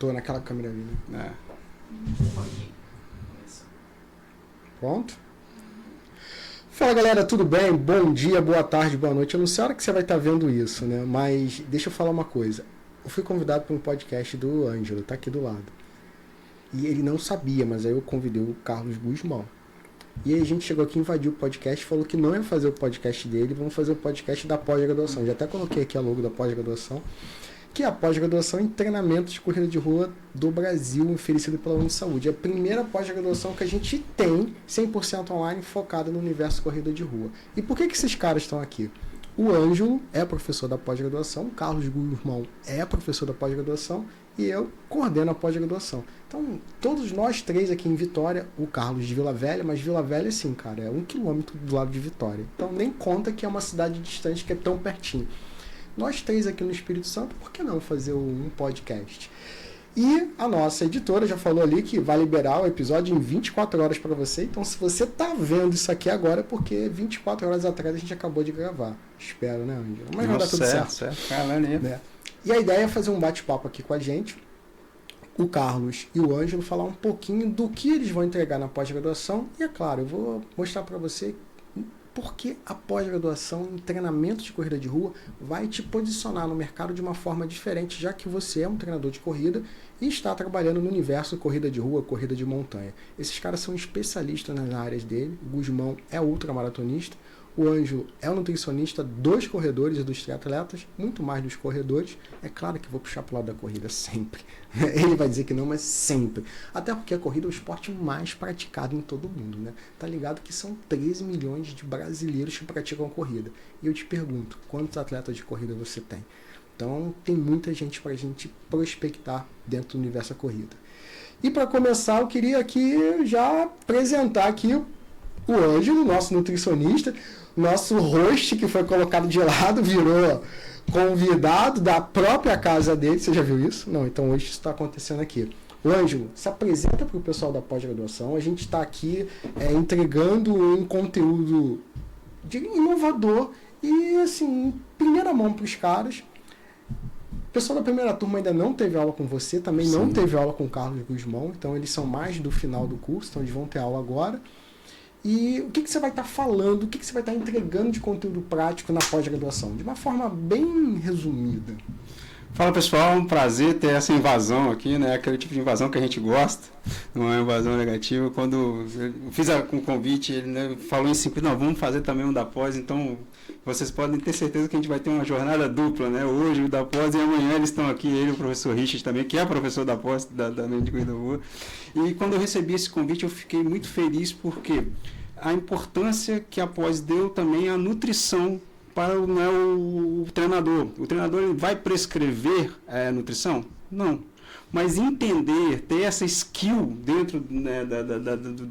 Tô naquela câmera ali, né? Pronto? Fala galera, tudo bem? Bom dia, boa tarde, boa noite. Eu não sei a hora que você vai estar vendo isso, né? Mas deixa eu falar uma coisa. Eu fui convidado para um podcast do Ângelo, tá aqui do lado. E ele não sabia, mas aí eu convidei o Carlos Guzmão. E aí a gente chegou aqui, invadiu o podcast, falou que não ia fazer o podcast dele, vamos fazer o podcast da pós-graduação. Já até coloquei aqui a logo da pós-graduação, que é a pós-graduação em treinamento de corrida de rua do Brasil, oferecido pela Unisaúde. É a primeira pós-graduação que a gente tem 100% online, focada no universo corrida de rua. E por que esses caras estão aqui? O Ângelo é professor da pós-graduação, o Carlos Guzmão é professor da pós-graduação e eu coordeno a pós-graduação. Então, todos nós três aqui em Vitória, o Carlos de Vila Velha, mas Vila Velha, sim, cara, é 1 quilômetro do lado de Vitória. Então, nem conta que é uma cidade distante, que é tão pertinho. Nós três aqui no Espírito Santo, por que não fazer um podcast? E a nossa editora já falou ali que vai liberar o episódio em 24 horas para você. Então, se você tá vendo isso aqui agora, é porque 24 horas atrás a gente acabou de gravar. Espero, né, Ângelo? Mas vai dar tudo certo. Né? E a ideia é fazer um bate-papo aqui com a gente, o Carlos e o Ângelo, falar um pouquinho do que eles vão entregar na pós-graduação. E, é claro, eu vou mostrar para você porque a pós-graduação em treinamento de corrida de rua vai te posicionar no mercado de uma forma diferente, já que você é um treinador de corrida e está trabalhando no universo corrida de rua, corrida de montanha. Esses caras são especialistas nas áreas dele. O Guzmão é ultramaratonista, o Ângelo é um nutricionista dos corredores e dos triatletas, muito mais dos corredores. É claro que vou puxar para o lado da corrida sempre. Ele vai dizer que não, mas sempre. Até porque a corrida é o esporte mais praticado em todo o mundo, né? Tá ligado que são 13 milhões de brasileiros que praticam corrida. E eu te pergunto, quantos atletas de corrida você tem? Então, tem muita gente para a gente prospectar dentro do universo da corrida. E para começar, eu queria aqui já apresentar aqui o Ângelo, nosso nutricionista, nosso host que foi colocado de lado, virou convidado da própria casa dele. Você já viu isso? Não, então hoje isso está acontecendo aqui. O Ângelo, se apresenta para o pessoal da pós-graduação. A gente está aqui entregando um conteúdo inovador e, assim, em primeira mão para os caras. O pessoal da primeira turma ainda não teve aula com você, também Sim. Não teve aula com o Carlos Guzmão, então eles são mais do final do curso, então eles vão ter aula agora. E o que você vai estar falando, o que você vai estar entregando de conteúdo prático na pós-graduação? De uma forma bem resumida. Fala pessoal, um prazer ter essa invasão aqui, né? Aquele tipo de invasão que a gente gosta, não é uma invasão negativa. Quando eu fiz o convite, ele falou em simples, não, vamos fazer também um da pós, então vocês podem ter certeza que a gente vai ter uma jornada dupla, né? Hoje o da pós e amanhã eles estão aqui, ele e o professor Richard também, que é professor da pós, da Mente de Corrida Rua. E quando eu recebi esse convite, eu fiquei muito feliz porque a importância que a pós deu também à nutrição para o treinador. O treinador ele vai prescrever nutrição? Não. Mas entender, ter essa skill dentro, né,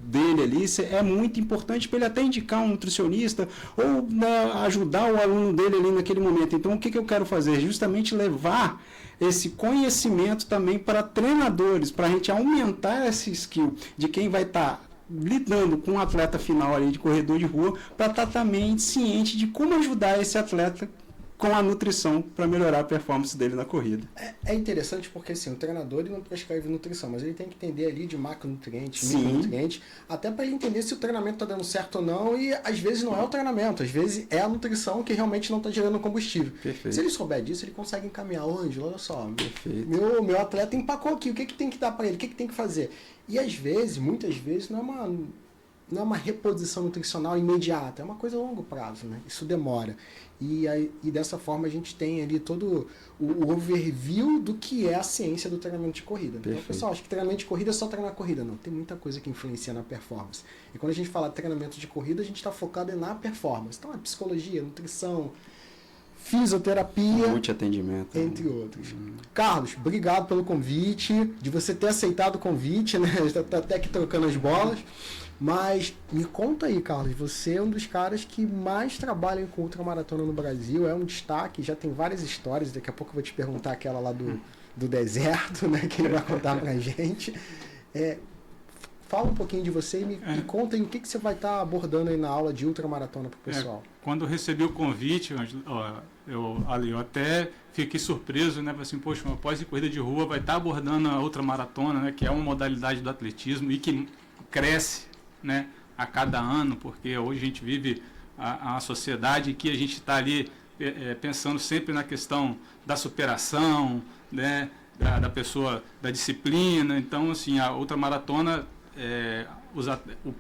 dele ali, é muito importante para ele até indicar um nutricionista ou, né, ajudar o aluno dele ali naquele momento. Então, o que eu quero fazer? Justamente levar esse conhecimento também para treinadores, para a gente aumentar essa skill de quem vai estar lidando com o atleta final ali de corredor de rua, para estar também ciente de como ajudar esse atleta com a nutrição para melhorar a performance dele na corrida. É interessante porque assim, o treinador ele não prescreve nutrição, mas ele tem que entender ali de macronutrientes, micronutrientes, até para ele entender se o treinamento está dando certo ou não, e às vezes não é o treinamento, às vezes é a nutrição que realmente não está gerando combustível. Perfeito. Se ele souber disso, ele consegue encaminhar. Ô, Ângelo, olha só, meu atleta empacou aqui, o que tem que dar para ele, o que tem que fazer? E às vezes, muitas vezes, não é uma reposição nutricional imediata, é uma coisa a longo prazo, né? Isso demora. E dessa forma a gente tem ali todo o overview do que é a ciência do treinamento de corrida. Perfeito. Então, pessoal, acho que treinamento de corrida é só treinar corrida. Não, tem muita coisa que influencia na performance. E quando a gente fala treinamento de corrida, a gente está focado na performance. Então, é psicologia, nutrição, fisioterapia, multiatendimento, entre outros. Carlos, obrigado pelo convite, de você ter aceitado o convite, né? Está até aqui trocando as bolas. Mas me conta aí, Carlos, você é um dos caras que mais trabalham com ultramaratona no Brasil, é um destaque, já tem várias histórias, daqui a pouco eu vou te perguntar aquela lá do deserto, né, que ele vai contar pra gente. Fala um pouquinho de você e me conta aí o que você vai estar abordando aí na aula de ultramaratona pro pessoal. quando eu recebi o convite, eu até fiquei surpreso, né? Falei assim, poxa, uma pós-corrida de rua vai estar abordando a ultramaratona, né? Que é uma modalidade do atletismo e que cresce, né? A cada ano, porque hoje a gente vive a sociedade em que a gente está ali pensando sempre na questão da superação, né? Da pessoa, da disciplina. Então, assim, a ultramaratona...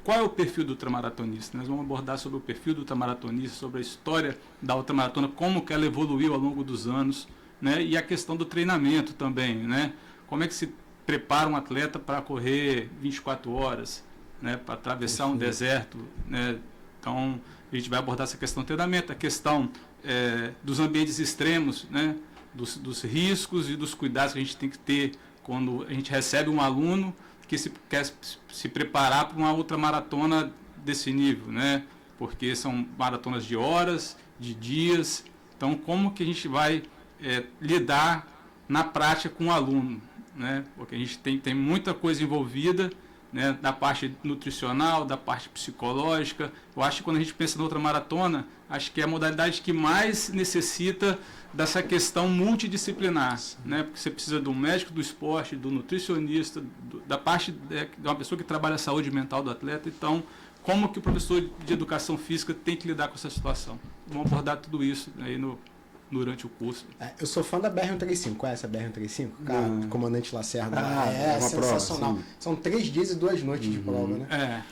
qual é o perfil do ultramaratonista? Nós vamos abordar sobre o perfil do ultramaratonista, sobre a história da ultramaratona, como que ela evoluiu ao longo dos anos, né? E a questão do treinamento também, né? Como é que se prepara um atleta para correr 24 horas, né? Para atravessar um deserto, né? Então, a gente vai abordar essa questão do treinamento, a questão dos ambientes extremos, né? Dos riscos e dos cuidados que a gente tem que ter quando a gente recebe um aluno que quer se preparar para uma ultramaratona desse nível, né? Porque são maratonas de horas, de dias. Então, como que a gente vai lidar na prática com o aluno, né? Porque a gente tem muita coisa envolvida, né? Da parte nutricional, da parte psicológica. Eu acho que quando a gente pensa na ultramaratona, acho que é a modalidade que mais necessita dessa questão multidisciplinar, né? Porque você precisa do médico do esporte, do nutricionista, da parte de uma pessoa que trabalha a saúde mental do atleta. Então, como que o professor de educação física tem que lidar com essa situação? Vamos abordar tudo isso aí durante o curso. Eu sou fã da BR-135. Conhece a BR-135? Cara, do comandante Lacerda. É uma sensacional. prova, são 3 dias e 2 noites de prova, né?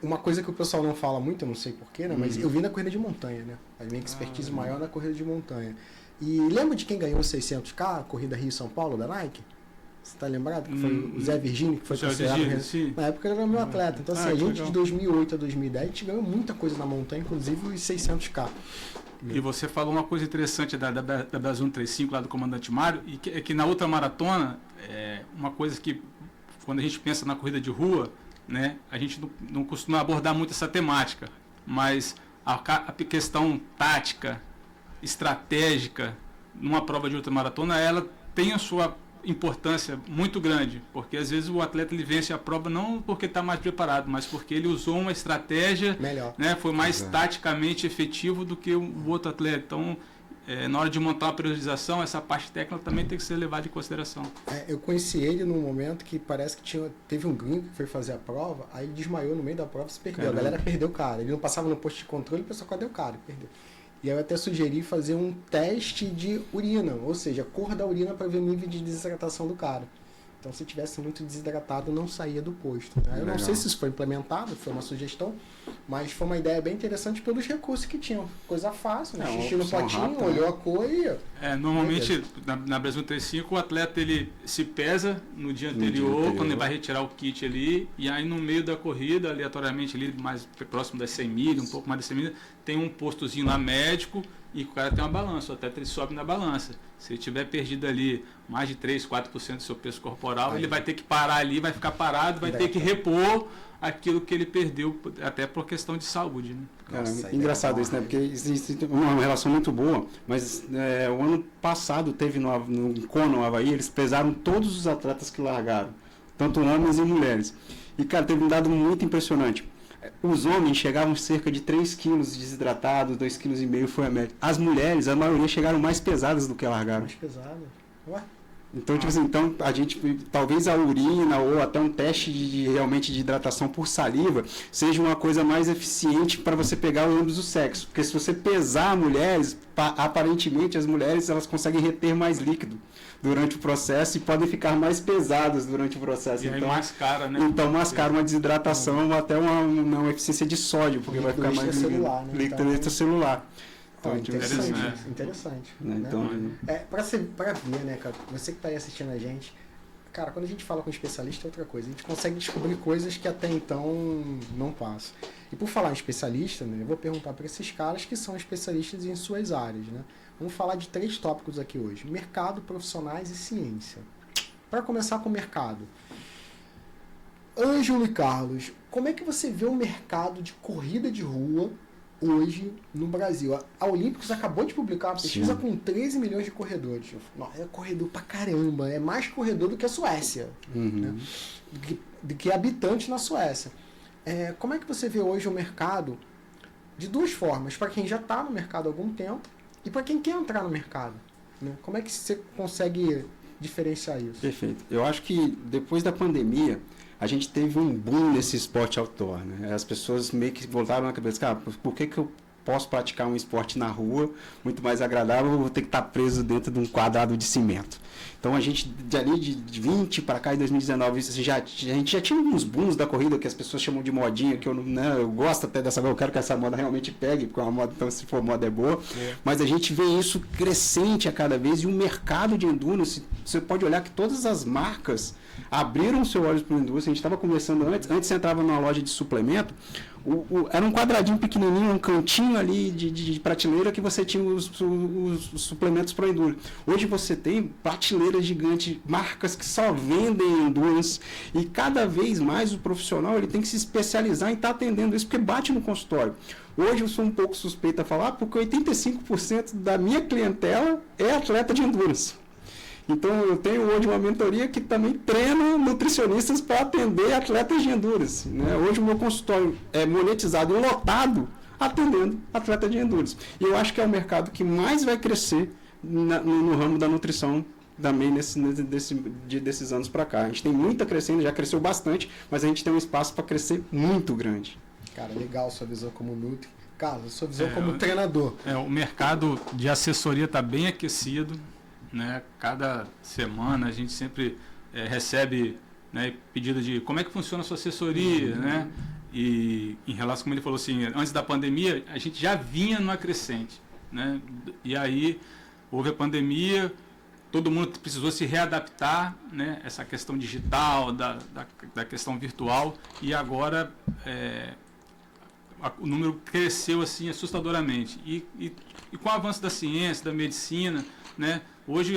Uma coisa que o pessoal não fala muito, eu não sei porquê, né? Mas eu vi na corrida de montanha, né? A minha expertise maior na corrida de montanha. E lembra de quem ganhou o 600K, a corrida Rio-São Paulo, da Nike? Você tá lembrado? Que foi o Zé Virgínio, que foi considerado... Na época ele era meu atleta. Então, assim, a gente de 2008 a 2010, a gente ganhou muita coisa na montanha, inclusive os 600K. E você falou uma coisa interessante da Brasil 135, lá do comandante Mário, e que na ultramaratona, uma coisa que, quando a gente pensa na corrida de rua, né, a gente não costuma abordar muito essa temática, mas a questão tática, estratégica, numa prova de ultramaratona, ela tem a sua importância muito grande, porque às vezes o atleta ele vence a prova não porque está mais preparado, mas porque ele usou uma estratégia melhor, né, foi mais taticamente efetivo do que o outro atleta. Então, na hora de montar uma priorização, essa parte técnica também tem que ser levada em consideração. Eu conheci ele num momento que parece que teve um gringo que foi fazer a prova, aí ele desmaiou no meio da prova e se perdeu. Caramba. A galera perdeu o cara. Ele não passava no posto de controle, o pessoal cadê o cara? Perdeu. E aí eu até sugeri fazer um teste de urina, ou seja, a cor da urina para ver o nível de desidratação do cara. Então, se tivesse muito desidratado, não saía do posto. Né? Eu não sei se isso foi implementado, foi uma sugestão, mas foi uma ideia bem interessante pelos recursos que tinham. Coisa fácil, né? Xixi no potinho, rápido, olhou a cor e... Normalmente, na Brasil 35, o atleta ele se pesa no dia anterior, quando ele vai retirar o kit ali, e aí no meio da corrida, aleatoriamente ali, mais próximo das 100 milhas, um pouco mais das 100 milhas, tem um postozinho lá médico, e o cara tem uma balança, o atleta ele sobe na balança. Se ele tiver perdido ali mais de 3, 4% do seu peso corporal, ele vai ter que parar ali, vai ficar parado, vai ter que repor aquilo que ele perdeu, até por questão de saúde. Né? Cara, engraçado isso, né? Porque existe uma relação muito boa, mas o ano passado teve no Kona, no Havaí, eles pesaram todos os atletas que largaram, tanto homens e mulheres. E, cara, teve um dado muito impressionante. Os homens chegavam cerca de 3 quilos desidratados, 2,5 kg foi a média. As mulheres, a maioria, chegaram mais pesadas do que largaram. Mais pesadas? Ué? Então, tipo assim, então a gente, talvez a urina ou até um teste realmente de hidratação por saliva seja uma coisa mais eficiente para você pegar ambos os sexos. Porque se você pesar mulheres, aparentemente as mulheres elas conseguem reter mais líquido durante o processo e podem ficar mais pesadas durante o processo. E então mascara, né? Então mascara uma desidratação ou até uma eficiência de sódio, porque vai ficar mais líquido extracelular. Então, interessante. Né? Então, para ver, né, cara, você que está aí assistindo a gente, cara, quando a gente fala com especialista é outra coisa, a gente consegue descobrir coisas que até então não passam. E por falar em especialista, né, eu vou perguntar para esses caras que são especialistas em suas áreas, né? Vamos falar de 3 tópicos aqui hoje: mercado, profissionais e ciência. Para começar com o mercado, Ângelo e Carlos, como é que você vê o mercado de corrida de rua hoje no Brasil? A Olímpicos acabou de publicar uma pesquisa com 13 milhões de corredores. É corredor pra caramba, é mais corredor do que a Suécia, né? do que habitante na Suécia. Como é que você vê hoje o mercado de duas formas, para quem já está no mercado há algum tempo e para quem quer entrar no mercado, né? Como é que você consegue diferenciar isso? Perfeito. Eu acho que depois da pandemia, a gente teve um boom nesse esporte outdoor, né? As pessoas meio que voltaram na cabeça, cara, por que eu posso praticar um esporte na rua, muito mais agradável, eu vou ter que estar preso dentro de um quadrado de cimento. Então a gente, de 20 para cá, em 2019, a gente já tinha uns booms da corrida que as pessoas chamam de modinha, que eu gosto até dessa, eu quero que essa moda realmente pegue, porque é uma moda, então se for moda é boa, mas a gente vê isso crescente a cada vez, e o mercado de endurance, você pode olhar que todas as marcas abriram seus olhos para o endurance. A gente estava conversando antes você entrava numa loja de suplemento, era um quadradinho pequenininho, um cantinho ali de prateleira que você tinha os suplementos para endurance. Hoje você tem prateleiras gigantes, marcas que só vendem endurance, e cada vez mais o profissional ele tem que se especializar em estar atendendo isso, porque bate no consultório. Hoje eu sou um pouco suspeito a falar, porque 85% da minha clientela é atleta de endurance. Então, eu tenho hoje uma mentoria que também treina nutricionistas para atender atletas de endurance, né? Hoje o meu consultório é monetizado e lotado atendendo atleta de endurance. E eu acho que é o mercado que mais vai crescer no ramo da nutrição também desses anos para cá. A gente tem muita crescendo, já cresceu bastante, mas a gente tem um espaço para crescer muito grande. Cara, legal sua visão como nutri. Carlos, sua visão como treinador. O mercado de assessoria está bem aquecido. Né? Cada semana a gente sempre recebe, né, pedido de como é que funciona a sua assessoria, né? E em relação, como ele falou assim, antes da pandemia a gente já vinha numa crescente, né? E aí houve a pandemia, todo mundo precisou se readaptar, né? Essa questão digital, da questão virtual, e agora o número cresceu assim assustadoramente. E com o avanço da ciência, da medicina, né? Hoje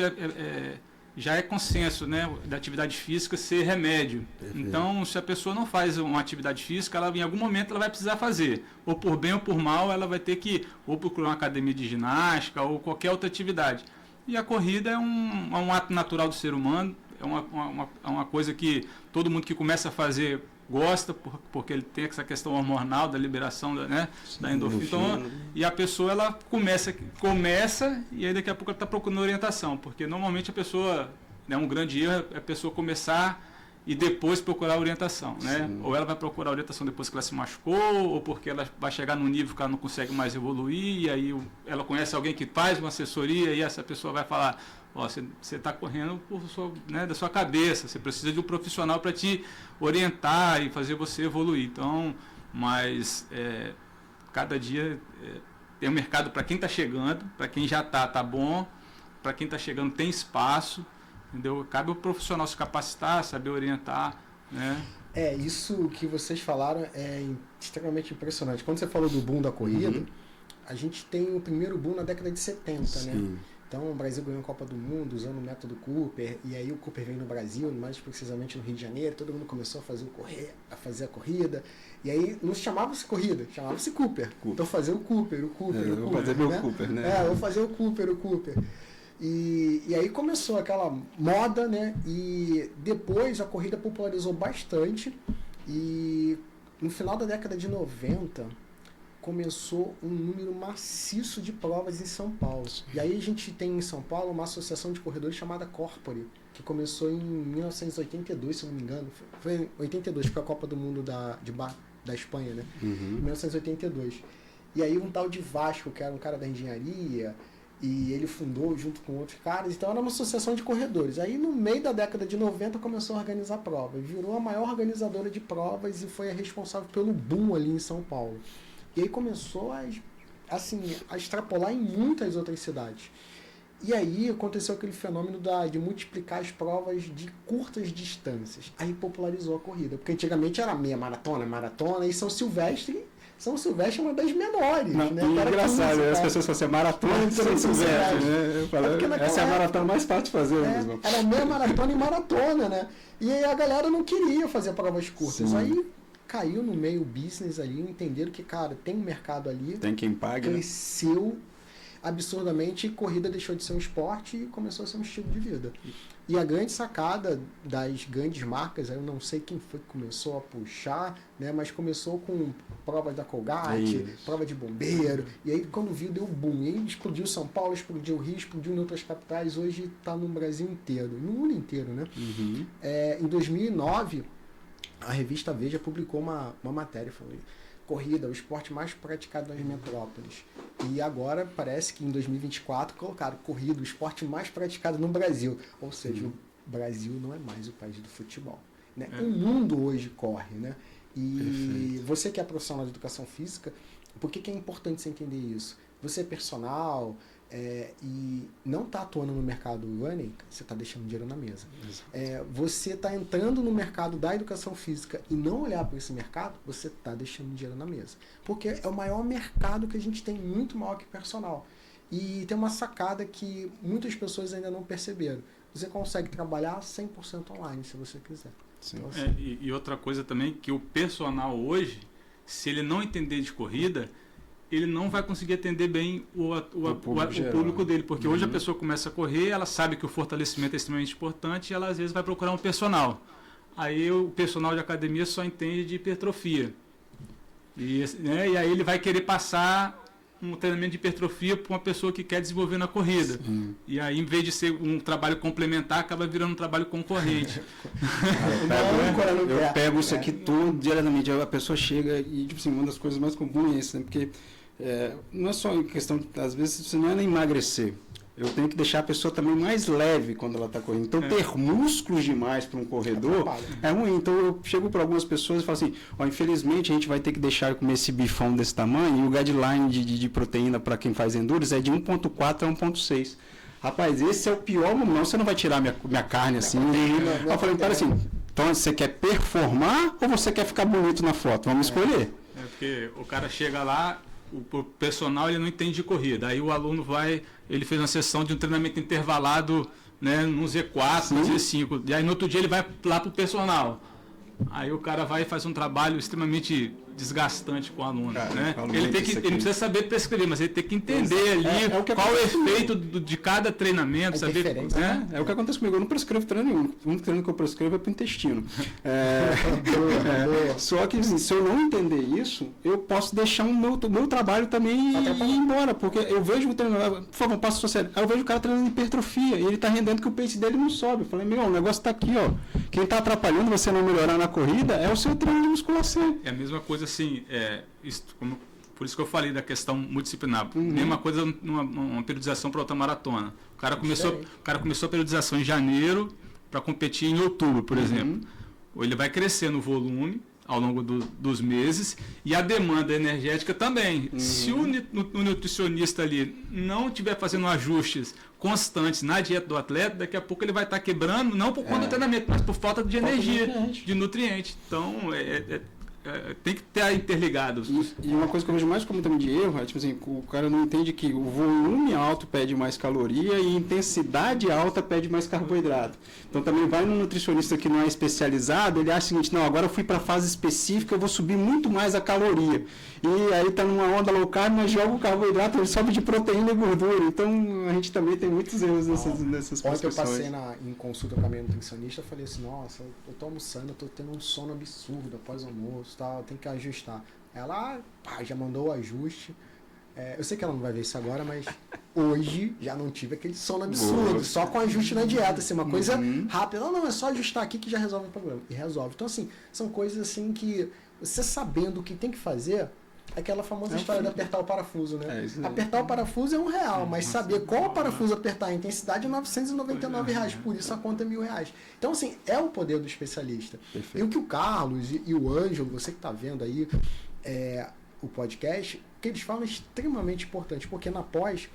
já é consenso, né, da atividade física ser remédio. Perfeito. Então, se a pessoa não faz uma atividade física, ela em algum momento ela vai precisar fazer. Ou por bem ou por mal, ela vai ter que ou procurar uma academia de ginástica ou qualquer outra atividade. E a corrida é um ato natural do ser humano, é uma coisa que todo mundo que começa a fazer gosta, porque ele tem essa questão hormonal da liberação da endorfina. Então, e a pessoa ela começa e aí daqui a pouco ela está procurando orientação, porque normalmente a pessoa, né, um grande erro é a pessoa começar e depois procurar orientação, né? Sim. Ou ela vai procurar orientação depois que ela se machucou, ou porque ela vai chegar num nível que ela não consegue mais evoluir, e aí ela conhece alguém que faz uma assessoria e essa pessoa vai falar: você está correndo da sua cabeça, você precisa de um profissional para te orientar e fazer você evoluir. Então, mas cada dia tem um mercado para quem está chegando, para quem já está bom, para quem está chegando tem espaço, entendeu? Cabe o profissional se capacitar, saber orientar, né? Isso que vocês falaram é extremamente impressionante. Quando você falou do boom da corrida, a gente tem o primeiro boom na década de 70, sim, né? Então, o Brasil ganhou a Copa do Mundo usando o método Cooper, e aí o Cooper veio no Brasil, mais precisamente no Rio de Janeiro, todo mundo começou a fazer a corrida, e aí não chamava-se corrida, chamava-se Cooper. Então, fazer o Cooper, vou fazer meu Cooper, né? Vou fazer o Cooper. E aí começou aquela moda, né? E depois a corrida popularizou bastante, e no final da década de 90... começou um número maciço de provas em São Paulo. E aí a gente tem em São Paulo uma associação de corredores chamada Corpore, que começou em 1982, se não me engano. Foi em 82, que foi a Copa do Mundo da Espanha, né? Em 1982. E aí um tal de Vasco, que era um cara da engenharia, e ele fundou junto com outros caras, então era uma associação de corredores. Aí no meio da década de 90 começou a organizar provas, virou a maior organizadora de provas e foi a responsável pelo boom ali em São Paulo. E aí começou a extrapolar em muitas outras cidades. E aí aconteceu aquele fenômeno de multiplicar as provas de curtas distâncias. Aí popularizou a corrida. Porque antigamente era meia maratona, e São Silvestre é uma das menores. Não, né? Engraçado, as pessoas falam assim, maratona de São Silvestre. Né? Eu falei, essa é a maratona mais fácil de fazer. Mesmo. Era meia maratona e maratona, né? E aí a galera não queria fazer provas curtas. Sim. Aí caiu no meio business ali, entenderam que, cara, tem um mercado ali. Tem quem pague. Cresceu. absurdamente, corrida deixou de ser um esporte e começou a ser um estilo de vida. E a grande sacada das grandes marcas, eu não sei quem foi que começou a puxar, né, mas começou com provas da Colgate, prova de bombeiro, e aí quando viu deu boom, e aí explodiu São Paulo, explodiu o Rio, explodiu em outras capitais, hoje está no Brasil inteiro, no mundo inteiro, né? Em 2009, a revista Veja publicou uma matéria falando: corrida, o esporte mais praticado nas metrópoles. E agora parece que em 2024 colocaram corrida, o esporte mais praticado no Brasil. Ou seja, o Brasil não é mais o país do futebol, né? O mundo hoje corre, né? E você que é profissional de educação física, por que é importante você entender isso? Você é personal e não está atuando no mercado running, você está deixando dinheiro na mesa. Você está entrando no mercado da educação física e não olhar para esse mercado, você está deixando dinheiro na mesa. Porque é o maior mercado que a gente tem, muito maior que personal. E tem uma sacada que muitas pessoas ainda não perceberam. Você consegue trabalhar 100% online, se você quiser. Então, assim, e outra coisa também, que o personal hoje, se ele não entender de corrida, ele não vai conseguir atender bem o público dele, porque hoje a pessoa começa a correr, ela sabe que o fortalecimento é extremamente importante e ela às vezes vai procurar um personal. Aí o personal de academia só entende de hipertrofia. E aí ele vai querer passar um treinamento de hipertrofia para uma pessoa que quer desenvolver na corrida. E aí, em vez de ser um trabalho complementar, acaba virando um trabalho concorrente. Eu pego isso aqui todo diariamente. A pessoa chega e, tipo assim, uma das coisas mais comuns é isso, né? Porque não é só em questão, às vezes, você não é nem emagrecer. Eu tenho que deixar a pessoa também mais leve quando ela está correndo. Então, ter músculos demais para um corredor é ruim. Então, eu chego para algumas pessoas e falo assim: infelizmente, a gente vai ter que deixar comer esse bifão desse tamanho, e o guideline de proteína para quem faz endurance é de 1,4 a 1,6. Rapaz, esse é o pior momento. Você não vai tirar minha carne assim. Eu falei, para assim, então você quer performar ou você quer ficar bonito na foto? Vamos escolher. Porque o cara chega lá, o personal ele não entende de corrida. Aí o aluno ele fez uma sessão de um treinamento intervalado, né, no Z4, no Z5. E aí no outro dia ele vai lá para o personal. Aí o cara vai e faz um trabalho extremamente desgastante com o aluno, né? Ele não precisa saber prescrever, mas ele tem que entender ali qual é o efeito de cada treinamento, saber, né? É o que acontece comigo, eu não prescrevo treino nenhum. O único treino que eu prescrevo é para o intestino. Só que assim, se eu não entender isso, eu posso deixar o meu trabalho também e ir embora, porque eu vejo o treinador, por favor, passa sua série. Aí eu vejo o cara treinando hipertrofia e ele está rendendo que o pace dele não sobe. Eu falei, o negócio está aqui, ó. Quem está atrapalhando você não melhorar na corrida é o seu treino de musculação. É a mesma coisa assim, por isso que eu falei da questão multidisciplinar. Mesma coisa numa periodização para outra maratona. O cara começou a periodização em janeiro para competir em outubro, por exemplo. Ele vai crescer no volume ao longo dos meses e a demanda energética também. Se o nutricionista ali não estiver fazendo ajustes constantes na dieta do atleta, daqui a pouco ele vai estar quebrando, não por conta do treinamento, mas por falta de energia, de nutriente. Então, tem que estar interligado. E uma coisa que eu vejo mais como também de erro é, tipo assim, o cara não entende que o volume alto pede mais caloria e intensidade alta pede mais carboidrato. Então também vai no nutricionista que não é especializado, ele acha o seguinte, não, agora eu fui para a fase específica, eu vou subir muito mais a caloria. E aí tá numa onda low carb, mas joga o carboidrato, ele sobe de proteína e gordura. Então a gente também tem muitos erros nessas Ontem eu passei em consulta com a minha nutricionista, eu falei assim, nossa, eu tô almoçando, eu tô tendo um sono absurdo após o almoço, tal, tem que ajustar. Ela já mandou o ajuste. Eu sei que ela não vai ver isso agora, mas hoje já não tive aquele sono absurdo, só com ajuste na dieta, assim, uma coisa rápida. Não, é só ajustar aqui que já resolve o problema. E resolve. Então, assim, são coisas assim que você sabendo o que tem que fazer, aquela famosa história de apertar o parafuso, né? Apertar o parafuso é R$1, mas saber qual parafuso apertar, a intensidade é R$999, por isso a conta é R$1.000. Então, assim, é o poder do especialista. Perfeito. E o que o Carlos e o Ângelo, você que está vendo aí o podcast, o que eles falam é extremamente importante, porque na pós,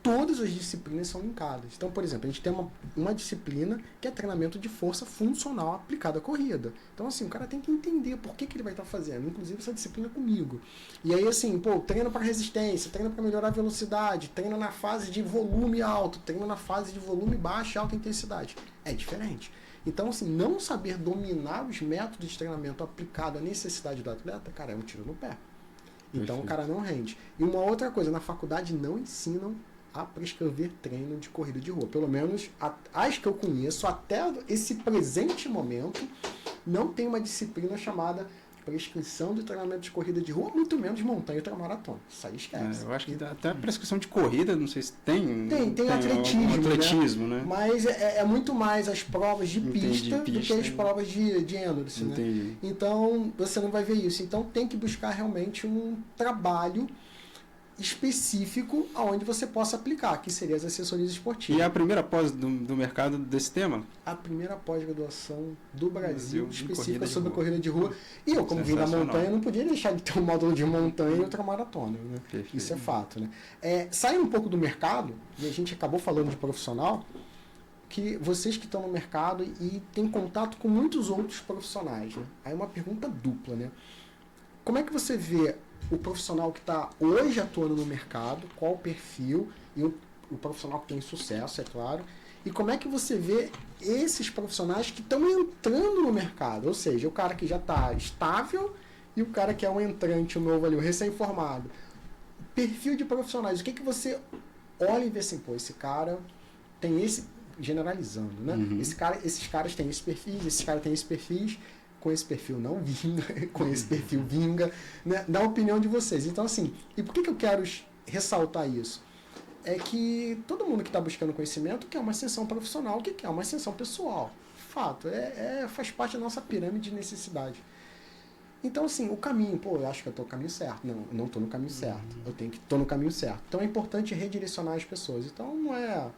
todas as disciplinas são linkadas. Então, por exemplo, a gente tem uma disciplina que é treinamento de força funcional aplicada à corrida. Então, assim, o cara tem que entender por que ele vai estar fazendo, inclusive essa disciplina comigo. E aí, assim, treino para resistência, treino para melhorar a velocidade, treino na fase de volume alto, treino na fase de volume baixo e alta intensidade. É diferente. Então, assim, não saber dominar os métodos de treinamento aplicado à necessidade do atleta, cara, é um tiro no pé. Então o cara não rende. E uma outra coisa, na faculdade não ensinam a prescrever treino de corrida de rua. Pelo menos as que eu conheço, até esse presente momento, não tem uma disciplina chamada prescrição de treinamento de corrida de rua, muito menos montanha e ultramaratona. Isso aí esquece. Eu acho que até a prescrição de corrida, não sei se tem. Tem atletismo, né? Mas é muito mais as provas de pista do que as provas de endurance, né? Então, você não vai ver isso. Então, tem que buscar realmente um trabalho específico aonde você possa aplicar, que seria as assessorias esportivas. E a primeira pós do mercado desse tema? A primeira pós-graduação do Brasil específica sobre corrida de rua. E eu, como vim da montanha, não podia deixar de ter um módulo de montanha e ultramaratona, né? Isso é fato, né? Saindo um pouco do mercado, e a gente acabou falando de profissional, que vocês que estão no mercado e têm contato com muitos outros profissionais, né? Aí uma pergunta dupla, né? Como é que você vê o profissional que está hoje atuando no mercado, qual o perfil, e o profissional que tem sucesso, é claro, e como é que você vê esses profissionais que estão entrando no mercado, ou seja, o cara que já está estável e o cara que é um entrante novo ali, o recém-formado. Perfil de profissionais, o que você olha e vê assim, pô, esse cara tem esse, generalizando, né? Esses caras têm esse perfil, esse cara tem esse perfil, com esse perfil não vinga, com esse perfil vinga, né? Na opinião de vocês. Então, assim, e por que eu quero ressaltar isso? É que todo mundo que está buscando conhecimento quer uma ascensão profissional, que quer uma ascensão pessoal. Fato, faz parte da nossa pirâmide de necessidade. Então, assim, o caminho, pô, eu acho que eu estou no caminho certo. Não estou no caminho certo. Estou no caminho certo. Então, é importante redirecionar as pessoas. Então, não é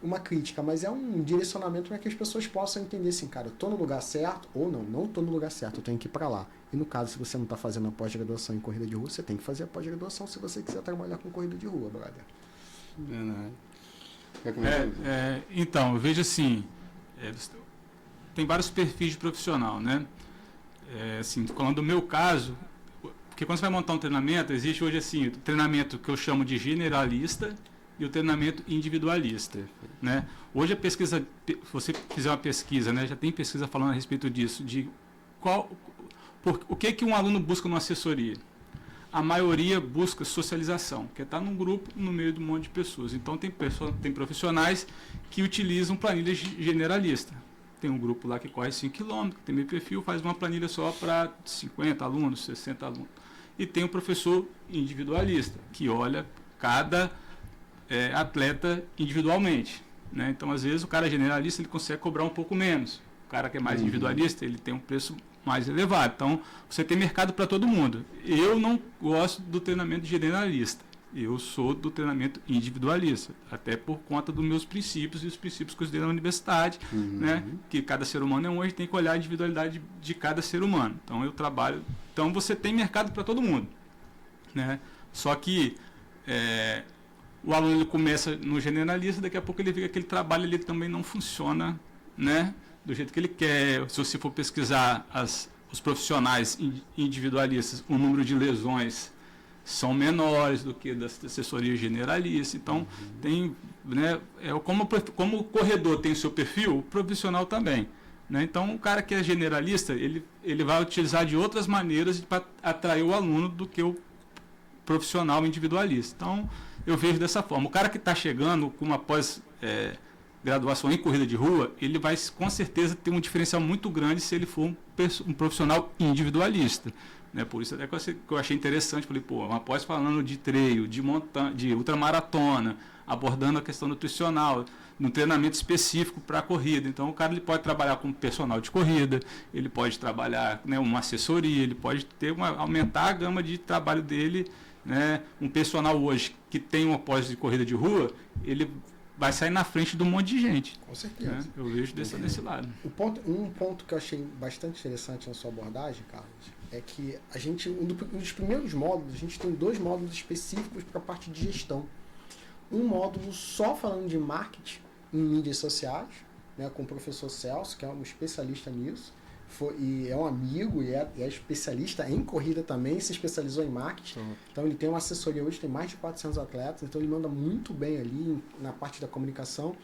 uma crítica, mas é um direcionamento para que as pessoas possam entender assim, cara, eu estou no lugar certo ou não estou no lugar certo, eu tenho que ir para lá. E no caso, se você não está fazendo a pós-graduação em corrida de rua, você tem que fazer a pós-graduação se você quiser trabalhar com corrida de rua, brother. Então, eu vejo assim, tem vários perfis de profissional, né? Assim, falando do meu caso, porque quando você vai montar um treinamento, existe hoje assim, o treinamento que eu chamo de generalista e o treinamento individualista, né? Hoje a pesquisa, se você fizer uma pesquisa, né, já tem pesquisa falando a respeito disso, de o que um aluno busca numa assessoria. A maioria busca socialização, que é estar num grupo no meio de um monte de pessoas. Então tem profissionais que utilizam planilhas generalistas. Tem um grupo lá que corre 5 km, que tem meio perfil, faz uma planilha só para 50 alunos, 60 alunos. E tem o professor individualista, que olha cada atleta individualmente, né? Então, às vezes, o cara generalista ele consegue cobrar um pouco menos. O cara que é mais individualista, ele tem um preço mais elevado. Então, você tem mercado para todo mundo. Eu não gosto do treinamento generalista. Eu sou do treinamento individualista, até por conta dos meus princípios e os princípios que eu estudei na universidade, né? Que cada ser humano é um, a gente tem que olhar a individualidade de cada ser humano. Então, eu trabalho... Então, você tem mercado para todo mundo, né? Só que... o aluno ele começa no generalista, daqui a pouco ele vê que aquele trabalho ele também não funciona, né, do jeito que ele quer. Se você for pesquisar os profissionais individualistas, o número de lesões são menores do que das assessorias generalistas. Então, tem, né, como o corredor tem o seu perfil, o profissional também. Né? Então, o cara que é generalista, ele vai utilizar de outras maneiras para atrair o aluno do que o profissional individualista. Então, eu vejo dessa forma. O cara que está chegando com uma pós-graduação em corrida de rua, ele vai com certeza ter um diferencial muito grande se ele for um profissional individualista. Né? Por isso até que eu achei interessante. Falei, pô, uma pós falando de treino, de ultramaratona, abordando a questão nutricional, no treinamento específico para a corrida. Então, o cara ele pode trabalhar com personal de corrida, ele pode trabalhar, né, uma assessoria, ele pode aumentar a gama de trabalho dele. Né? Um personal hoje que tem uma pós de corrida de rua, ele vai sair na frente de um monte de gente. Com certeza. Né? Eu vejo desse lado. Um ponto que eu achei bastante interessante na sua abordagem, Carlos, é que a gente, um dos primeiros módulos, a gente tem 2 módulos específicos para a parte de gestão. Um módulo só falando de marketing em mídias sociais, né, com o professor Celso, que é um especialista nisso. E é um amigo e é especialista em corrida também, se especializou em marketing. Então ele tem uma assessoria hoje, tem mais de 400 atletas, então ele manda muito bem ali na parte da comunicação.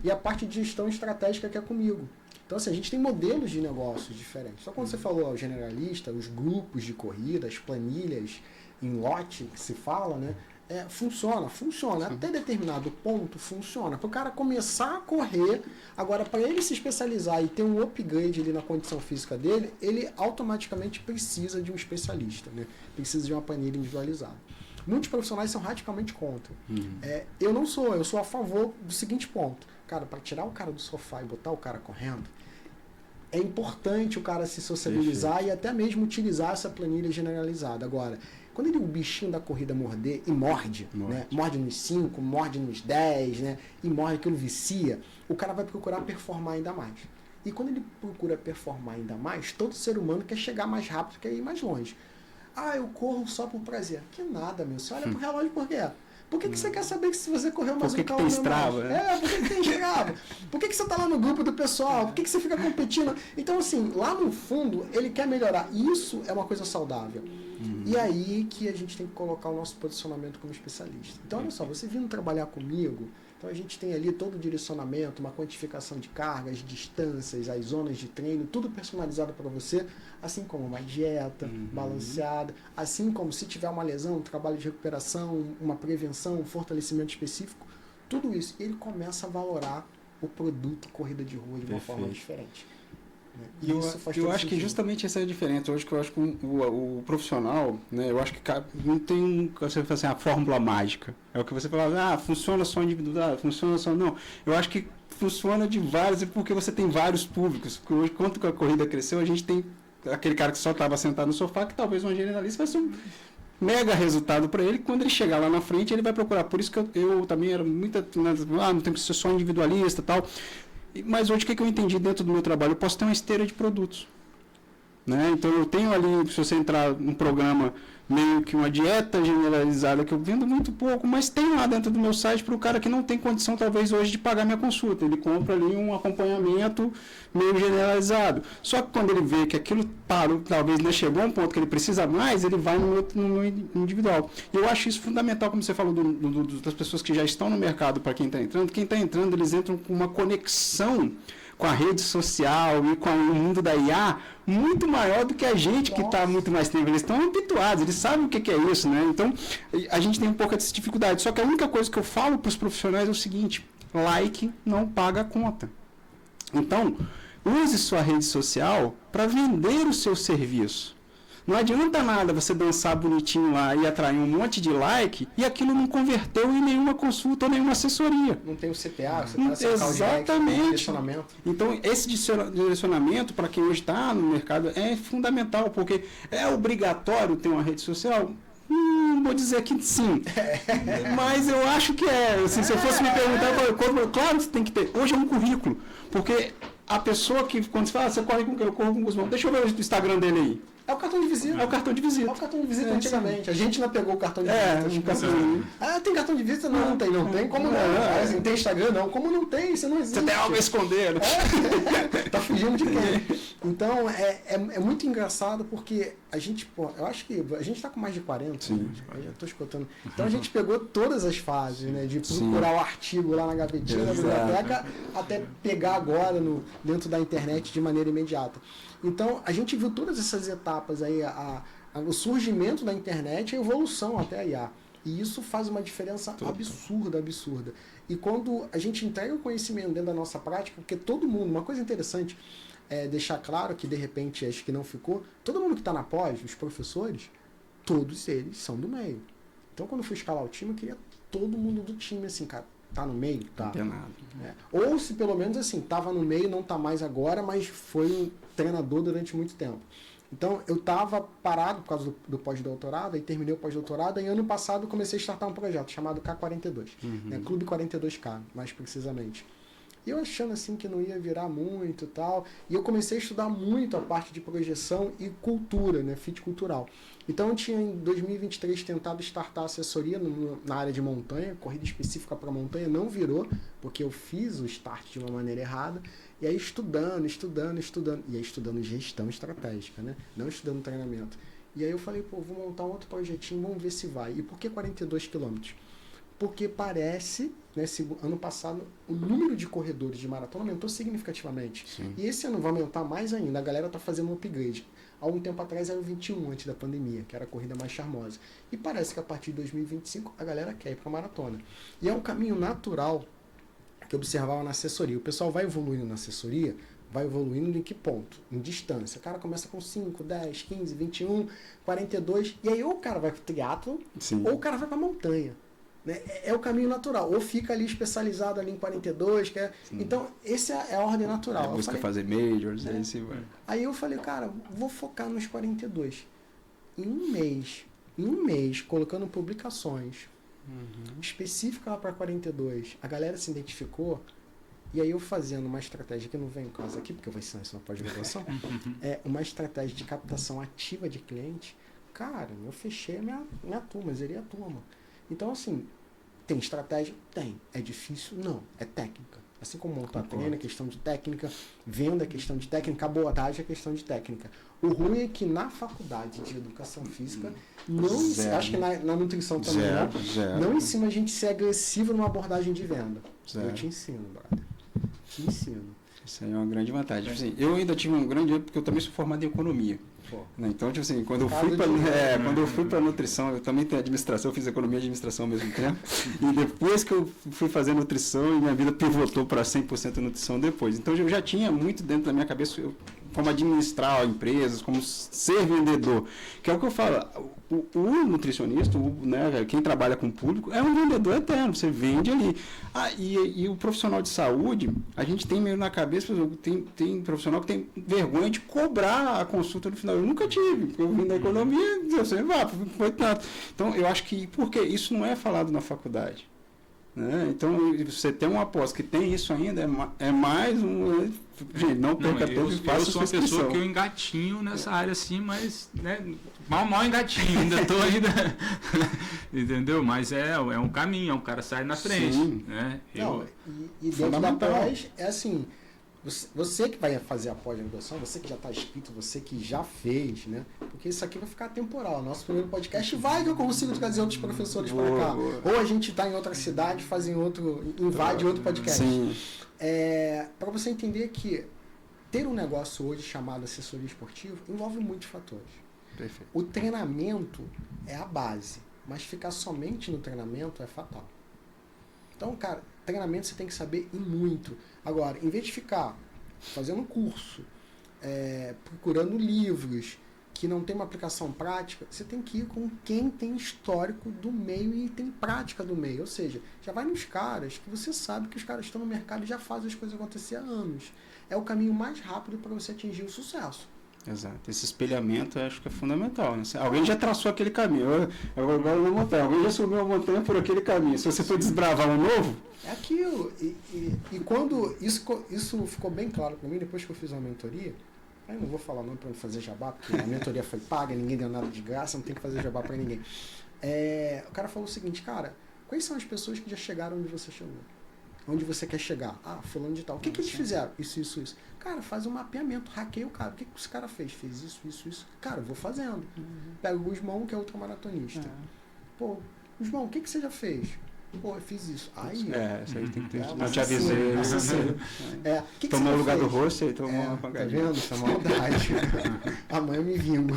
E a parte de gestão estratégica que é comigo. Então assim, a gente tem modelos de negócios diferentes. Só quando você falou o generalista, os grupos de corrida, as planilhas em lote, que se fala, né? Funciona. Até determinado ponto funciona. Para o cara começar a correr, agora para ele se especializar e ter um upgrade ali na condição física dele, ele automaticamente precisa de um especialista, né? Precisa de uma planilha individualizada. Muitos profissionais são radicalmente contra. Eu sou a favor do seguinte ponto. Cara, para tirar o cara do sofá e botar o cara correndo, é importante o cara se sociabilizar e até mesmo utilizar essa planilha generalizada. Agora, quando o bichinho da corrida morder e morde. Né? Morde nos 5, morde nos 10, né? E morde, aquilo vicia, o cara vai procurar performar ainda mais. E quando ele procura performar ainda mais, todo ser humano quer chegar mais rápido, quer ir mais longe. Eu corro só por prazer. Que nada, meu. Você olha pro relógio por quê? Por que você quer saber que se você correu mais um quilômetro mais? Por que tem Strava? Por que você tá lá no grupo do pessoal? Por que você fica competindo? Então, assim, lá no fundo, ele quer melhorar. Isso é uma coisa saudável. E aí que a gente tem que colocar o nosso posicionamento como especialista. Então, olha só, você vindo trabalhar comigo, então a gente tem ali todo o direcionamento, uma quantificação de cargas, distâncias, as zonas de treino, tudo personalizado para você, assim como uma dieta balanceada, assim como se tiver uma lesão, um trabalho de recuperação, uma prevenção, um fortalecimento específico, tudo isso. E ele começa a valorar o produto corrida de rua de uma forma diferente. E eu acho que justamente essa é a diferença. Hoje que eu acho que o profissional, né, eu acho que não tem você fala assim, a fórmula mágica. É o que você fala, funciona só individual, funciona só não. Eu acho que funciona de vários, porque você tem vários públicos. Porque hoje, quanto a corrida cresceu, a gente tem aquele cara que só estava sentado no sofá, que talvez uma generalista vai ser um mega resultado para ele. Quando ele chegar lá na frente, ele vai procurar. Por isso que eu também era muito, não tem que ser só individualista e tal. Mas hoje o que eu entendi dentro do meu trabalho? Eu posso ter uma esteira de produtos. Né? Então eu tenho ali, se você entrar num programa meio que uma dieta generalizada, que eu vendo muito pouco, mas tem lá dentro do meu site para o cara que não tem condição talvez hoje de pagar minha consulta. Ele compra ali um acompanhamento meio generalizado. Só que quando ele vê que aquilo parou, talvez não chegou a um ponto que ele precisa mais, ele vai no individual. E eu acho isso fundamental, como você falou das pessoas que já estão no mercado para quem está entrando. Quem está entrando, eles entram com uma conexão com a rede social e com o mundo da IA muito maior do que a gente que está muito mais tempo. Eles estão habituados, eles sabem o que é isso, né? Então, a gente tem um pouco dessa dificuldade. Só que a única coisa que eu falo para os profissionais é o seguinte: like não paga a conta. Então, use sua rede social para vender o seu serviço. Não adianta nada você dançar bonitinho lá e atrair um monte de like e aquilo não converteu em nenhuma consulta ou nenhuma assessoria. Não tem o CTA, exatamente. Então, esse direcionamento para quem hoje está no mercado é fundamental, porque é obrigatório ter uma rede social? Não vou dizer que sim, mas eu acho que é. Assim, se eu fosse me perguntar, eu falo, claro que você tem que ter. Hoje é um currículo, porque a pessoa que, quando você fala, você corre com o que? Eu corro com o Guzmão. Deixa eu ver o Instagram dele aí. É o cartão de visita. É o cartão de visita. É o cartão de visita antigamente. A gente não pegou o cartão de visita. Tem cartão de visita? Não tem. Não tem. Como não? Tem Instagram? Não. Como não tem? Você não existe. Você tem algo a esconder. Tá fugindo de quem? Então, é muito engraçado porque a gente, eu acho que a gente tá com mais de 40. Sim. Já tô escutando. Então, a gente pegou todas as fases, né? De procurar o artigo lá na gavetinha da biblioteca até pegar agora dentro da internet de maneira imediata. Então, a gente viu todas essas etapas aí, o surgimento da internet e a evolução até a IA. E isso faz uma diferença absurda. E quando a gente entrega o conhecimento dentro da nossa prática, porque todo mundo, uma coisa interessante é deixar claro que, de repente, acho que não ficou, todo mundo que está na pós, os professores, todos eles são do meio. Então, quando eu fui escalar o time, eu queria todo mundo do time, assim, cara, tá no meio? Tá. Não tem nada. Ou se pelo menos assim, tava no meio, não tá mais agora, mas foi um treinador durante muito tempo. Então eu tava parado por causa do pós-doutorado, aí terminei o pós-doutorado, e ano passado comecei a startar um projeto chamado K42, né, Clube 42K, mais precisamente. E eu achando assim que não ia virar muito e tal, e eu comecei a estudar muito a parte de projeção e cultura, né, fit cultural. Então eu tinha em 2023 tentado startar assessoria na área de montanha, corrida específica para montanha, não virou, porque eu fiz o start de uma maneira errada, e aí estudando, e aí estudando gestão estratégica, né, não estudando treinamento. E aí eu falei, vou montar um outro projetinho, vamos ver se vai. E por que 42 quilômetros? porque parece, né, ano passado, o número de corredores de maratona aumentou significativamente. Sim. E esse ano vai aumentar mais ainda. A galera está fazendo um upgrade. Há algum tempo atrás era o 21, antes da pandemia, que era a corrida mais charmosa. E parece que a partir de 2025 a galera quer ir para a maratona. E é um caminho natural que eu observava na assessoria. O pessoal vai evoluindo na assessoria, vai evoluindo em que ponto? Em distância. O cara começa com 5, 10, 15, 21, 42, e aí ou o cara vai para o triatlo, ou o cara vai para a montanha. Né? É o caminho natural. Ou fica ali especializado ali em 42, que é... Então, essa é a ordem natural. Busca fazer majors, aí sim, vai. Aí eu falei, cara, vou focar nos 42. Em um mês, colocando publicações específicas lá para 42, a galera se identificou, e aí eu fazendo uma estratégia que não vem em casa aqui, porque eu vou ensinar isso na pós-graduação, uma estratégia de captação ativa de cliente. Cara, eu fechei a minha turma, zerei a turma. Então, assim, tem estratégia? Tem. É difícil? Não. É técnica. Assim como montar treino é questão de técnica, venda é questão de técnica, abordagem é questão de técnica. O ruim é que na faculdade de educação física, acho que na nutrição também não ensina a gente a ser agressivo numa abordagem de venda. Eu te ensino, brother. Te ensino. Isso aí é uma grande vantagem. Assim, eu ainda tive um grande erro, porque eu também sou formado em economia. Né? Então, tipo assim, quando eu fui para nutrição, eu também tenho administração, eu fiz economia e administração ao mesmo tempo. E depois que eu fui fazer nutrição, minha vida pivotou para 100% nutrição depois. Então, eu já tinha muito dentro da minha cabeça como administrar empresas, como ser vendedor. Que é o que eu falo, o nutricionista, né, quem trabalha com o público, é um vendedor eterno, você vende ali. E o profissional de saúde, a gente tem meio na cabeça, tem profissional que tem vergonha de cobrar a consulta no final. Eu nunca tive, porque eu vim da economia, você foi tanto. Então, eu acho que, porque isso não é falado na faculdade. Né? Então, você tem uma pós que tem isso ainda, é mais um... Gente, não perca tempo e faça eu sou uma pessoa que eu engatinho nessa área assim, mas né, mal engatinho, ainda estou ainda... Entendeu? Mas é um caminho, é um cara sai na frente. Né? E dentro da pós, é assim... Você que vai fazer a pós-graduação, você que já está inscrito, você que já fez, né? Porque isso aqui vai ficar temporal. Nosso primeiro podcast vai que eu consigo trazer outros professores para cá. Ou a gente está em outra cidade, invade outro podcast. Para você entender que ter um negócio hoje chamado assessoria esportiva envolve muitos fatores. Perfeito. O treinamento é a base, mas ficar somente no treinamento é fatal. Então, cara, treinamento você tem que saber e muito. Agora, em vez de ficar fazendo um curso, procurando livros que não tem uma aplicação prática, você tem que ir com quem tem histórico do meio e tem prática do meio. Ou seja, já vai nos caras que você sabe que os caras estão no mercado e já fazem as coisas acontecer há anos. É o caminho mais rápido para você atingir o sucesso. Exato. Esse espelhamento eu acho que é fundamental. Né? Alguém já traçou aquele caminho. Agora na montanha. Alguém já subiu a montanha por aquele caminho. Se você for desbravar um novo... É aquilo. E quando isso ficou bem claro para mim, depois que eu fiz uma mentoria, aí não vou falar não para não fazer jabá, porque a mentoria foi paga, ninguém deu nada de graça, não tem que fazer jabá para ninguém. O cara falou o seguinte, cara, quais são as pessoas que já chegaram onde você chegou? Onde você quer chegar? Fulano de tal. O que eles fizeram? Isso. Cara, faz um mapeamento, hackeia o cara. O que esse cara fez? Fez isso. Cara, eu vou fazendo. Pega o Guzmão, que é ultramaratonista. Pô, Guzmão, o que você já fez? Pô, eu fiz isso. Aí. Isso aí tem que ter. Não te avisei. Tomou o lugar do rosto e tomou uma pancadinha. Tá vendo? Essa maldade. Amanhã eu me vingo.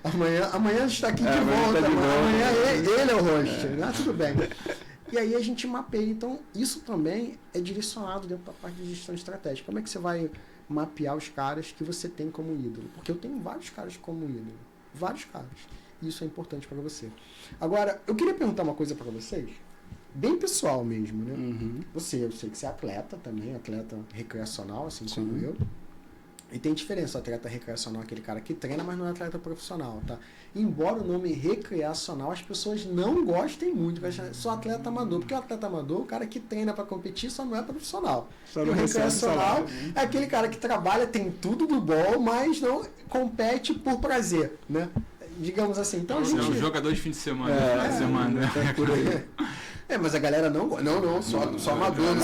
amanhã a gente tá aqui de volta. Amanhã ele é o host. Tudo bem. E aí a gente mapeia. Então, isso também é direcionado dentro da parte de gestão estratégica. Como é que você vai mapear os caras que você tem como ídolo? Porque eu tenho vários caras como ídolo. Vários caras. E isso é importante para você. Agora, eu queria perguntar uma coisa para vocês. Bem pessoal mesmo, né? Eu sei que você é atleta também, atleta recreacional, assim como eu. E tem diferença, o atleta recreacional é aquele cara que treina, mas não é atleta profissional, tá? Embora o nome recreacional as pessoas não gostem muito, sou atleta amador, porque o atleta amador, o cara que treina para competir, só não é profissional. Só o recreacional é aquele cara que trabalha, tem tudo do bom, mas não compete por prazer, né? Digamos assim. Então, é um jogador de fim de semana, né? Por aí. Mas a galera não, só amador,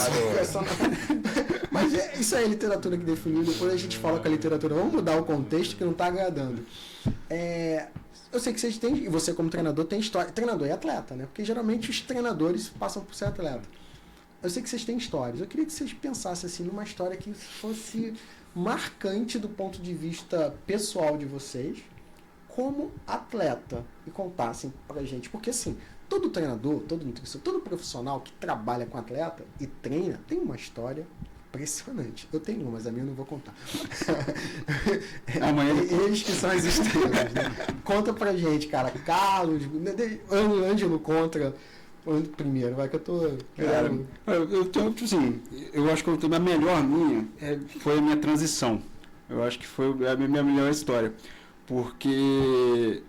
mas isso é a literatura que definiu, depois a gente fala com a literatura, vamos mudar o contexto que não está agradando. Eu sei que vocês têm, e você como treinador tem história. Treinador e atleta, né? Porque geralmente os treinadores passam por ser atleta. Eu sei que vocês têm histórias. Eu queria que vocês pensassem assim numa história que fosse marcante do ponto de vista pessoal de vocês, como atleta, e contassem pra gente. Porque assim, todo treinador, todo nutricionista, todo profissional que trabalha com atleta e treina tem uma história impressionante. Eu tenho uma, mas a minha eu não vou contar. Amanhã Eles que são as estrelas, né? Conta pra gente, cara. Carlos, Ângelo contra primeiro, vai que eu tô... Cara, eu tenho, tipo assim, eu acho que a melhor minha foi a minha transição. Eu acho que foi a minha melhor história. Porque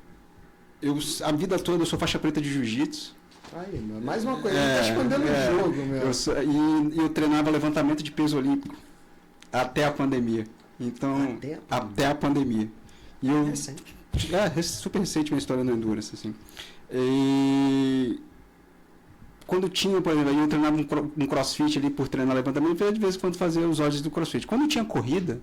a vida toda eu sou faixa preta de jiu-jitsu. Aí, meu, mais uma coisa, ele tá escondendo o jogo, meu. Eu treinava levantamento de peso olímpico até a pandemia. Então, até a pandemia. E eu, recente. Super recente minha história no Endurance, assim. E quando tinha, por exemplo, eu treinava um crossfit ali por treinar levantamento, eu de vez em quando fazia os odds do crossfit. Quando tinha corrida,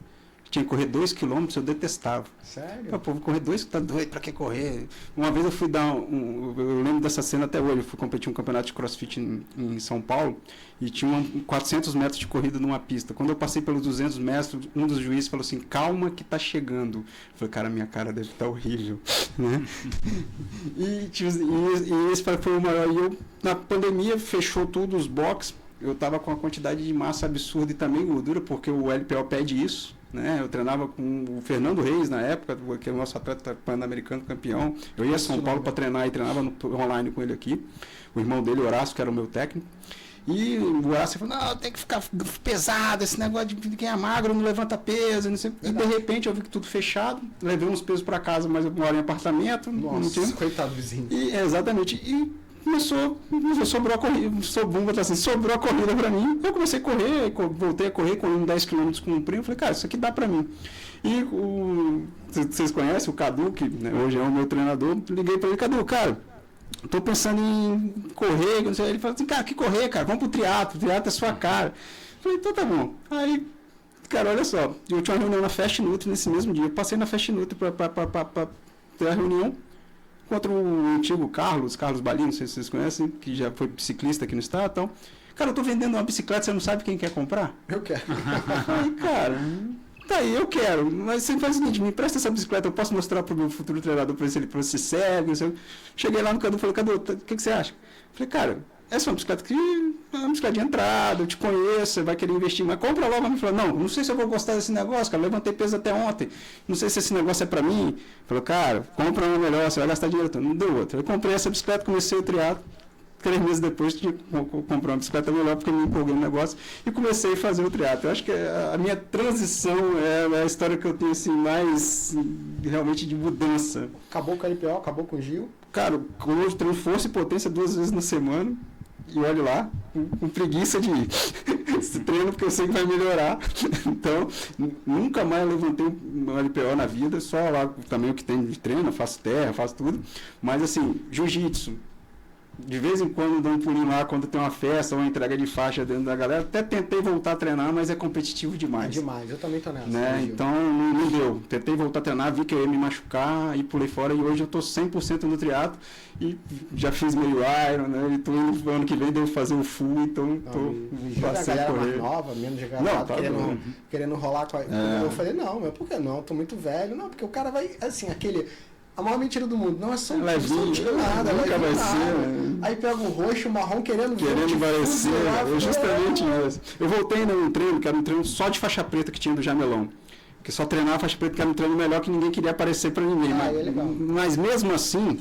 tinha que correr 2 km, eu detestava. Sério? Pô, vou correr 2 km, tá doido, pra que correr? Uma vez eu fui dar eu lembro dessa cena até hoje, eu fui competir um campeonato de crossfit em São Paulo e tinha 400 metros de corrida numa pista. Quando eu passei pelos 200 metros, um dos juízes falou assim, calma que tá chegando. Eu falei, cara, minha cara deve estar horrível, né? E esse foi o maior. E eu, na pandemia, fechou tudo, os box. Eu tava com uma quantidade de massa absurda e também gordura, porque o LPO pede isso. Né? Eu treinava com o Fernando Reis na época, que é o nosso atleta pan-americano campeão. Eu ia a São Paulo para treinar e treinava online com ele aqui. O irmão dele, Horácio, que era o meu técnico. E o Horácio falou, não, tem que ficar pesado, esse negócio de quem é magro não levanta peso, não sei. E de repente eu vi que tudo fechado, levei uns pesos para casa, mas eu moro em apartamento. Nossa, não tinha... coitado vizinho. Exatamente. E sobrou a corrida, sobrou a corrida pra mim. Eu comecei a correr, voltei a correr com 10 km com um primo. Falei, cara, isso aqui dá pra mim. E vocês conhecem o Cadu, que né, hoje é o meu treinador. Liguei pra ele, Cadu, cara, tô pensando em correr. Não sei. Ele falou assim, cara, que correr, cara? Vamos pro triatlo, o triatlo é sua cara. Falei, então tá bom. Aí, cara, olha só, eu tinha uma reunião na Fast Nutri nesse mesmo dia. Eu passei na Fast Nutri pra ter a reunião. Contra o antigo Carlos Balino, não sei se vocês conhecem, que já foi ciclista aqui no estado. Então, cara, eu tô vendendo uma bicicleta, você não sabe quem quer comprar? Eu quero. Aí, cara, tá aí, eu quero. Mas você faz o seguinte, me empresta essa bicicleta, eu posso mostrar pro meu futuro treinador para ver se ele segue. Cheguei lá no Cadu e falei, Cadu, o que você acha? Falei, cara, essa é uma bicicleta que é uma bicicleta de entrada, eu te conheço, você vai querer investir, mas compra logo. Ele falou, não sei se eu vou gostar desse negócio, cara, levantei peso até ontem, não sei se esse negócio é pra mim. Falou, cara, compra uma melhor, você vai gastar dinheiro todo. Não deu outra. Eu comprei essa bicicleta, comecei o triatlo, 3 meses depois comprei uma bicicleta melhor porque eu me empolguei no negócio e comecei a fazer o triatlo. Eu acho que a minha transição é a história que eu tenho assim, mais realmente de mudança. Acabou com o LPO, acabou com o Gil? Cara, hoje tenho força e potência 2 vezes na semana. E olha lá, com preguiça de ir. Esse treino porque eu sei que vai melhorar. Então, nunca mais levantei um LPO na vida, só lá também o que tem de treino, faço terra, faço tudo. Mas assim, jiu-jitsu. De vez em quando dou um pulinho lá quando tem uma festa ou uma entrega de faixa dentro da galera. Até tentei voltar a treinar, mas é competitivo demais. É demais, eu também tô nessa. Né? Então não deu. Tentei voltar a treinar, vi que eu ia me machucar e pulei fora. E hoje eu tô 100% no triatlo e já fiz meio Iron, né? E tô indo ano que vem devo fazer o full, então tô passando a galera mais nova, menos gravado, querendo rolar com a... Eu falei, não, mas por que não? Eu tô muito velho. Não, porque o cara vai, assim, a maior mentira do mundo. Não, é só nada. Nunca vai ser. Aí pega o roxo, o marrom, querendo parecer. É justamente isso. Eu voltei num treino, que era um treino só de faixa preta que tinha do Jamelão. Que só treinava faixa preta, que era um treino melhor que ninguém queria aparecer pra ninguém. Mas mesmo assim,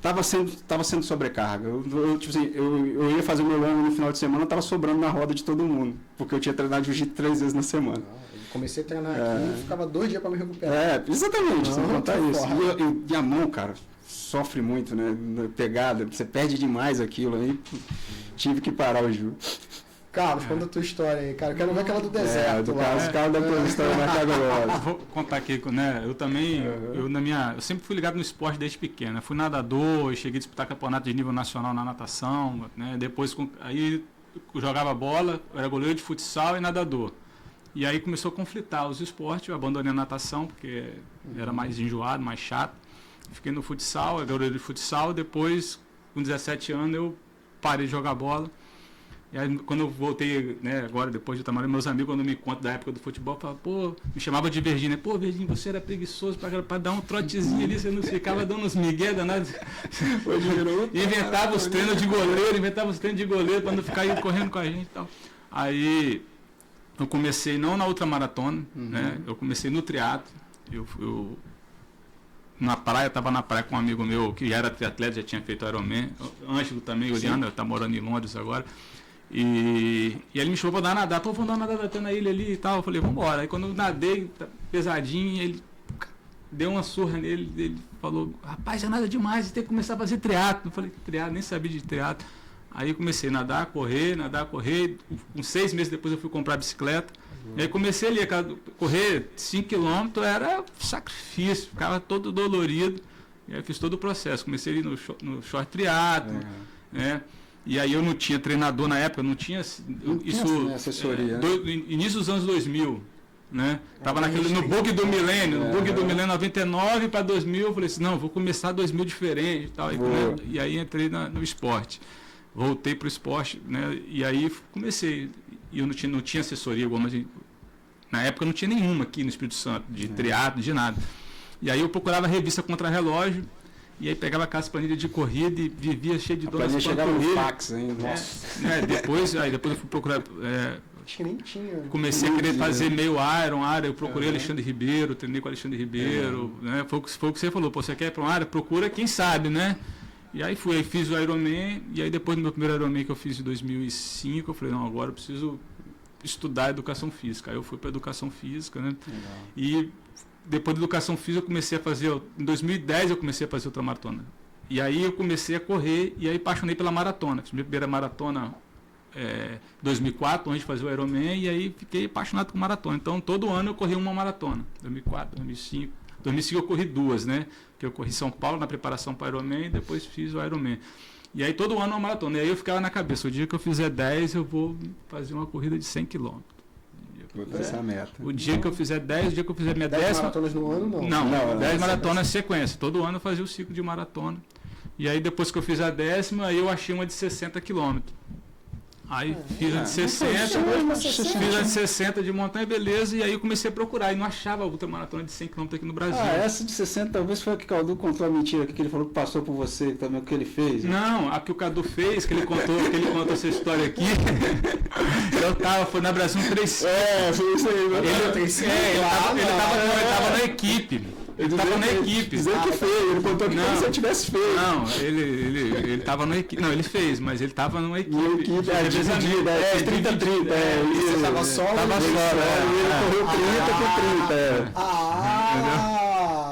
tava sendo sobrecarga. Eu ia fazer o meu longo no final de semana, tava sobrando na roda de todo mundo. Porque eu tinha treinado jiu-jitsu 3 vezes na semana. Comecei a treinar aqui e ficava 2 dias para me recuperar. Exatamente, você contar isso. E a mão, cara, sofre muito, né? Pegada, você perde demais aquilo aí. Tive que parar o Ju. Carlos, conta a tua história aí, cara. Eu quero ver aquela do deserto. Carlos da tua história na casa. Vou contar aqui, né? Eu também, eu sempre fui ligado no esporte desde pequeno. Eu fui nadador, cheguei a disputar campeonato de nível nacional na natação, né? Depois, aí eu jogava bola, eu era goleiro de futsal e nadador. E aí começou a conflitar os esportes, eu abandonei a natação, porque era mais enjoado, mais chato. Fiquei no futsal, garoto de futsal. Depois, com 17 anos, eu parei de jogar bola. E aí, quando eu voltei, né, agora, depois de Itamaré, meus amigos, quando me contam da época do futebol, falavam, pô, me chamava de Verdinho, né? Pô, Verdinho, você era preguiçoso pra dar um trotezinho ali, você não ficava dando uns migué danados. Inventava os treinos de goleiro, pra não ficar aí correndo com a gente e tal. Aí, eu comecei não na ultramaratona, né? Eu comecei no triatlo. Eu na praia, estava na praia com um amigo meu que já era triatleta, já tinha feito Ironman, Ângelo também, Oliana, está morando em Londres agora. E ele me chamou para nadar, vamos dar uma nadada na ilha ali e tal. Eu falei, vamos embora. Aí quando eu nadei, pesadinho, ele deu uma surra nele, ele falou, rapaz, é nada demais, você tem que começar a fazer triatlo. Eu falei, triatlo, nem sabia de triatlo. Aí eu comecei a nadar, correr. Com 6 meses depois eu fui comprar bicicleta. E aí comecei ali, correr 5 km era sacrifício, ficava todo dolorido. E aí fiz todo o processo. Comecei ali no short triatlo, né? E aí eu não tinha treinador na época, não tinha assessoria. Início dos anos 2000, né? Tava no bug do milênio, no bug do milênio 99 para 2000, eu falei assim, não, vou começar 2000 diferente e tal. E aí entrei no esporte. Voltei para o esporte, né? E aí comecei. E eu não tinha assessoria alguma, na época não tinha nenhuma aqui no Espírito Santo, de triatlo, de nada. E aí eu procurava revista contra-relógio, e aí pegava aquelas planilhas de corrida e vivia cheio de dor nas panturrilhas. Chegava no fax ainda. Depois eu fui procurar. Acho que nem tinha. Comecei a querer fazer meio Iron, eu procurei Alexandre Ribeiro, treinei com Alexandre Ribeiro, né? Foi o que você falou, pô, você quer ir para uma área? Procura quem sabe, né? E aí fiz o Ironman, e aí depois do meu primeiro Ironman que eu fiz em 2005, eu falei, não, agora eu preciso estudar educação física. Aí eu fui para educação física, né? Legal. E depois da educação física eu comecei a fazer, em 2010 eu comecei a fazer ultramaratona. E aí eu comecei a correr, e aí apaixonei pela maratona. Fiz minha primeira maratona em 2004, antes de fazer o Ironman, e aí fiquei apaixonado por maratona. Então todo ano eu corri uma maratona, 2004, 2005. 2005 eu corri 2, né? Que eu corri São Paulo na preparação para o Ironman e depois fiz o Ironman. E aí todo ano uma maratona. E aí eu ficava na cabeça, o dia que eu fizer 10 eu vou fazer uma corrida de 100 km. Essa meta. O dia que eu fizer 10, o dia que eu fizer minha 10 maratonas no ano, não? Não, 10 maratonas em sequência. Todo ano eu fazia o ciclo de maratona. E aí depois que eu fiz a 10ª, aí eu achei uma de 60 km. Aí fiz a de 60, fiz a de 60 de montanha, beleza, e aí eu comecei a procurar, e não achava a ultramaratona de 100 km aqui no Brasil. Essa de 60 talvez foi a que o Cadu contou a mentira, que ele falou que passou por você, também o que ele fez. Não, a que o Cadu fez, que ele contou essa história aqui, foi na Brasil 3. Foi isso aí, ele tava na equipe. Ele estava na equipe. Dizer que fez, ele contou que não, se eu tivesse feito. Não, ele estava na equipe. Não, ele fez, mas ele estava numa equipe. Dividida, 30-30. Você estava só. Ele correu 30 por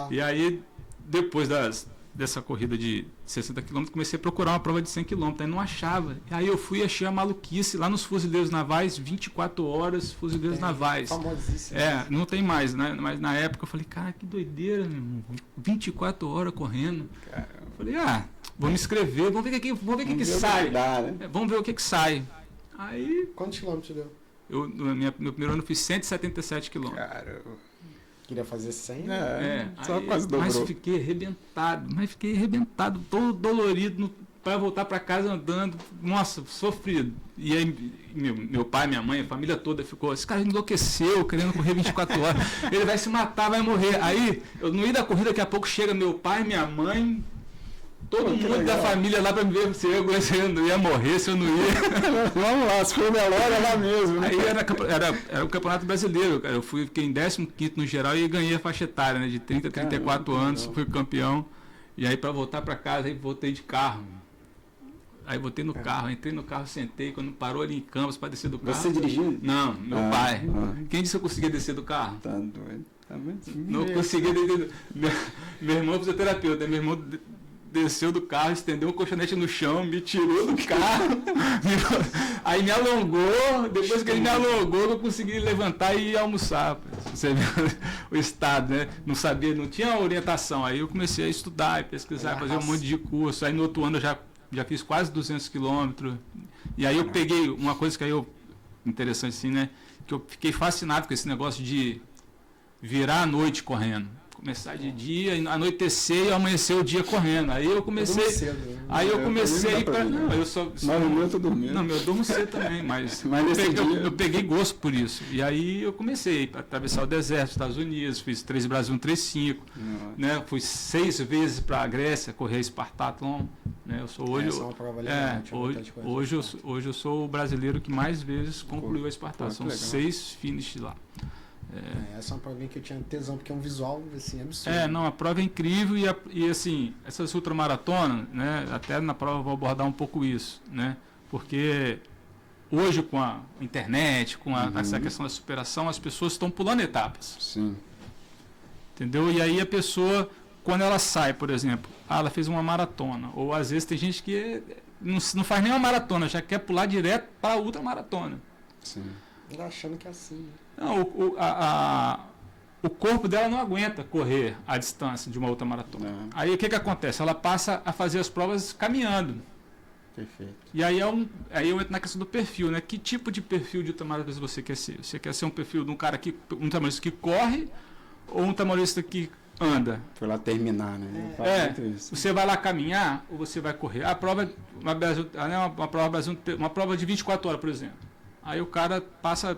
30. E aí, depois dessa corrida de 60 km, comecei a procurar uma prova de 100 km, aí não achava. Aí eu achei a maluquice lá nos Fuzileiros Navais, 24 horas, Fuzileiros Navais. Famosíssimo. Não tem mais, né? Mas na época eu falei, cara, que doideira, meu irmão. 24 horas correndo. Caramba. Eu falei, vou me inscrever, vamos ver o que sai. Vamos ver o que sai. Aí. Quantos quilômetros deu? Meu primeiro ano eu fiz 177 km. Caramba. Queria fazer 100? Só quase dobrou. Mas fiquei arrebentado, todo dolorido, para voltar para casa andando, nossa, sofrido. E aí meu pai, minha mãe, a família toda ficou, esse cara enlouqueceu, querendo correr 24 horas, ele vai se matar, vai morrer. Aí, eu no meio da corrida, daqui a pouco chega meu pai, minha mãe, todo mundo da família lá para me ver se eu não ia morrer, se eu não ia. Vamos lá, se for melhor, é lá mesmo. Aí era o Campeonato Brasileiro, cara. Fiquei em 15º no geral e ganhei a faixa etária, né? De 30 a 34 anos, fui campeão. E aí para voltar para casa, aí voltei de carro. Aí voltei no carro, entrei no carro, sentei, quando parou ali em Campos para descer do carro. Você dirigiu? Não, meu pai. Quem disse que eu conseguia descer do carro? Tá doido. Tá vendo? Não conseguia descer. Meu irmão é fisioterapeuta, meu irmão desceu do carro, estendeu um colchonete no chão, me tirou do carro, aí me alongou, depois que ele me alongou, eu consegui levantar e ir almoçar. Você vê o estado, né? Não sabia, não tinha orientação. Aí eu comecei a estudar e pesquisar, fazer um monte de curso. Aí no outro ano eu já fiz quase 200 quilômetros. E aí eu peguei uma coisa que aí interessante assim, né? Que eu fiquei fascinado com esse negócio de virar a noite correndo. Começar de dia, anoitecer e amanhecer o dia correndo. Aí eu comecei. Cedo, né? Aí eu comecei para. Não, eu só. Mas o meu eu tô dormindo. Não, eu durmo cedo também, mas eu peguei gosto por isso. E aí eu comecei a atravessar o deserto dos Estados Unidos, fiz 3 Brasil 135, né? Fui 6 vezes para a Grécia, correr Spartathlon. Né? Eu sou hoje. Hoje eu sou o brasileiro que mais vezes concluiu a Spartathlon. São 6 finishes lá. Essa é uma prova que eu tinha tesão, porque é um visual assim, absurdo. Não, a prova é incrível e assim, essas ultramaratonas, né, até na prova eu vou abordar um pouco isso, né, porque hoje com a internet, com essa questão da superação, as pessoas estão pulando etapas. Sim. Entendeu? E aí a pessoa, quando ela sai, por exemplo, ela fez uma maratona, ou às vezes tem gente que não faz nem uma maratona, já quer pular direto para a ultramaratona. Sim. Achando que é assim, né? Não, o corpo dela não aguenta correr a distância de uma outra maratona. Não. Aí o que acontece? Ela passa a fazer as provas caminhando. Perfeito. E aí, aí eu entro na questão do perfil, né? Que tipo de perfil de ultramaratonismo você quer ser? Você quer ser um perfil de um cara um ultramarionista que corre ou um ultramarionista que anda? Foi lá terminar, né? Você vai lá caminhar ou você vai correr? A prova, uma prova de 24 horas, por exemplo. Aí o cara passa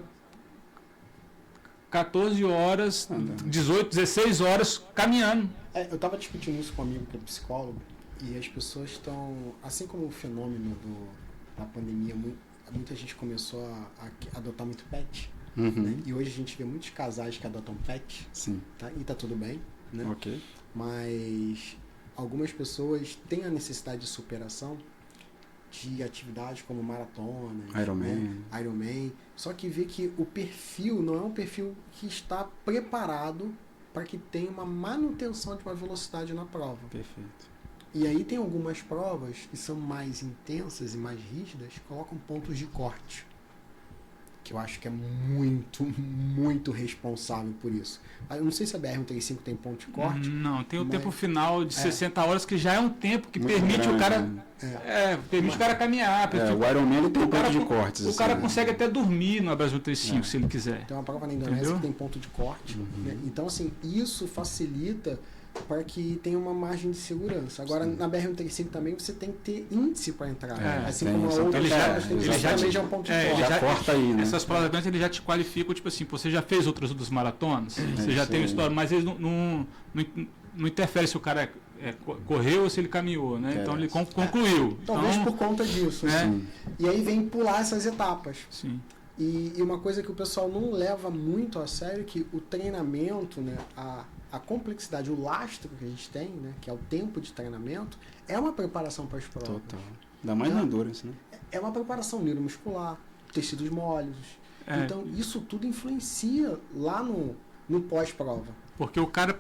14 horas, 18, 16 horas caminhando. Eu estava discutindo isso com um amigo que é psicólogo, e as pessoas estão, assim como o fenômeno da pandemia, muita gente começou a adotar muito pet, né? E hoje a gente vê muitos casais que adotam pet. Sim. Tá? E tá tudo bem, né? Ok. Mas algumas pessoas têm a necessidade de superação de atividades como maratonas, Ironman, só que vê que o perfil não é um perfil que está preparado para que tenha uma manutenção de uma velocidade na prova. Perfeito. E aí tem algumas provas que são mais intensas e mais rígidas, colocam pontos de corte, que eu acho que é muito, muito responsável por isso. Eu não sei se a BR-135 tem ponto de corte. Não, tem o tempo final de 60 horas, que já é um tempo que permite grande, o cara... né? permite o cara caminhar. O Ironman tem ponto de cortes. O cara consegue até dormir no Brasil 135, se ele quiser. Tem uma prova na Indonésia que tem ponto de corte. Né? Então, assim, isso facilita para que tenha uma margem de segurança. Agora, na BR-135 também você tem que ter índice para entrar. Assim como a outra ele já é um ponto de corte. Já corta aí, né? Essas provas ele já te qualificam, tipo assim, você já fez outras dos maratonas, você já tem uma história, mas eles não interfere se o cara correu ou se ele caminhou, né? Então ele concluiu. Talvez por conta disso. Né? E aí vem pular essas etapas. Sim. E uma coisa que o pessoal não leva muito a sério é que o treinamento, né, a complexidade, o lastro que a gente tem, né, que é o tempo de treinamento, é uma preparação para as provas. Total. Ainda mais na endurance, né? É uma preparação neuromuscular, tecidos móveis. Então, isso tudo influencia lá no pós-prova. Porque o cara,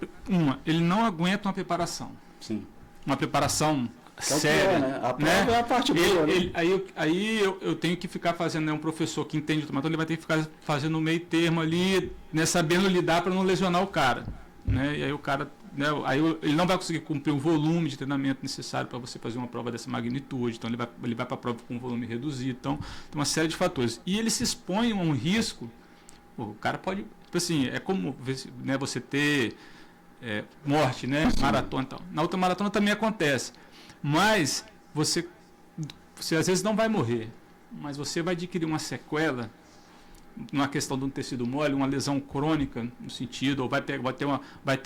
ele não aguenta uma preparação. Sim. Uma preparação séria. Né? A prova é a parte boa, né? Aí eu tenho que ficar fazendo, né, um professor que entende o tomatório, ele vai ter que ficar fazendo um meio termo ali, né, sabendo lidar para não lesionar o cara. Né? E aí o cara, né, ele não vai conseguir cumprir o volume de treinamento necessário para você fazer uma prova dessa magnitude. Então ele vai para a prova com um volume reduzido. Então tem uma série de fatores. E ele se expõe a um risco. O cara pode, tipo assim, é como, né, você ter morte, né, maratona e tal. Na outra maratona também acontece. Mas você às vezes não vai morrer, mas você vai adquirir uma sequela, numa questão de um tecido mole, uma lesão crônica no sentido, ou vai ter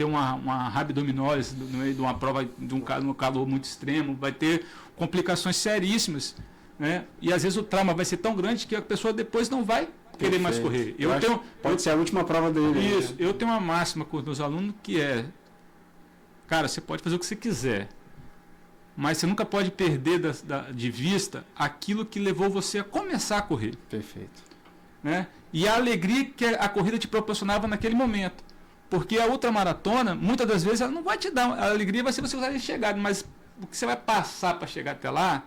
uma rabdominose no meio de uma prova de um calor muito extremo, vai ter complicações seríssimas, né? E às vezes o trauma vai ser tão grande que a pessoa depois não vai querer mais correr. Pode ser a última prova dele. Isso, eu tenho uma máxima com os meus alunos que é: cara, você pode fazer o que você quiser, mas você nunca pode perder de vista aquilo que levou você a começar a correr. Perfeito. Né? E a alegria que a corrida te proporcionava naquele momento. Porque a ultramaratona, muitas das vezes, ela não vai te dar. A alegria vai ser você usar de chegada, mas o que você vai passar para chegar até lá.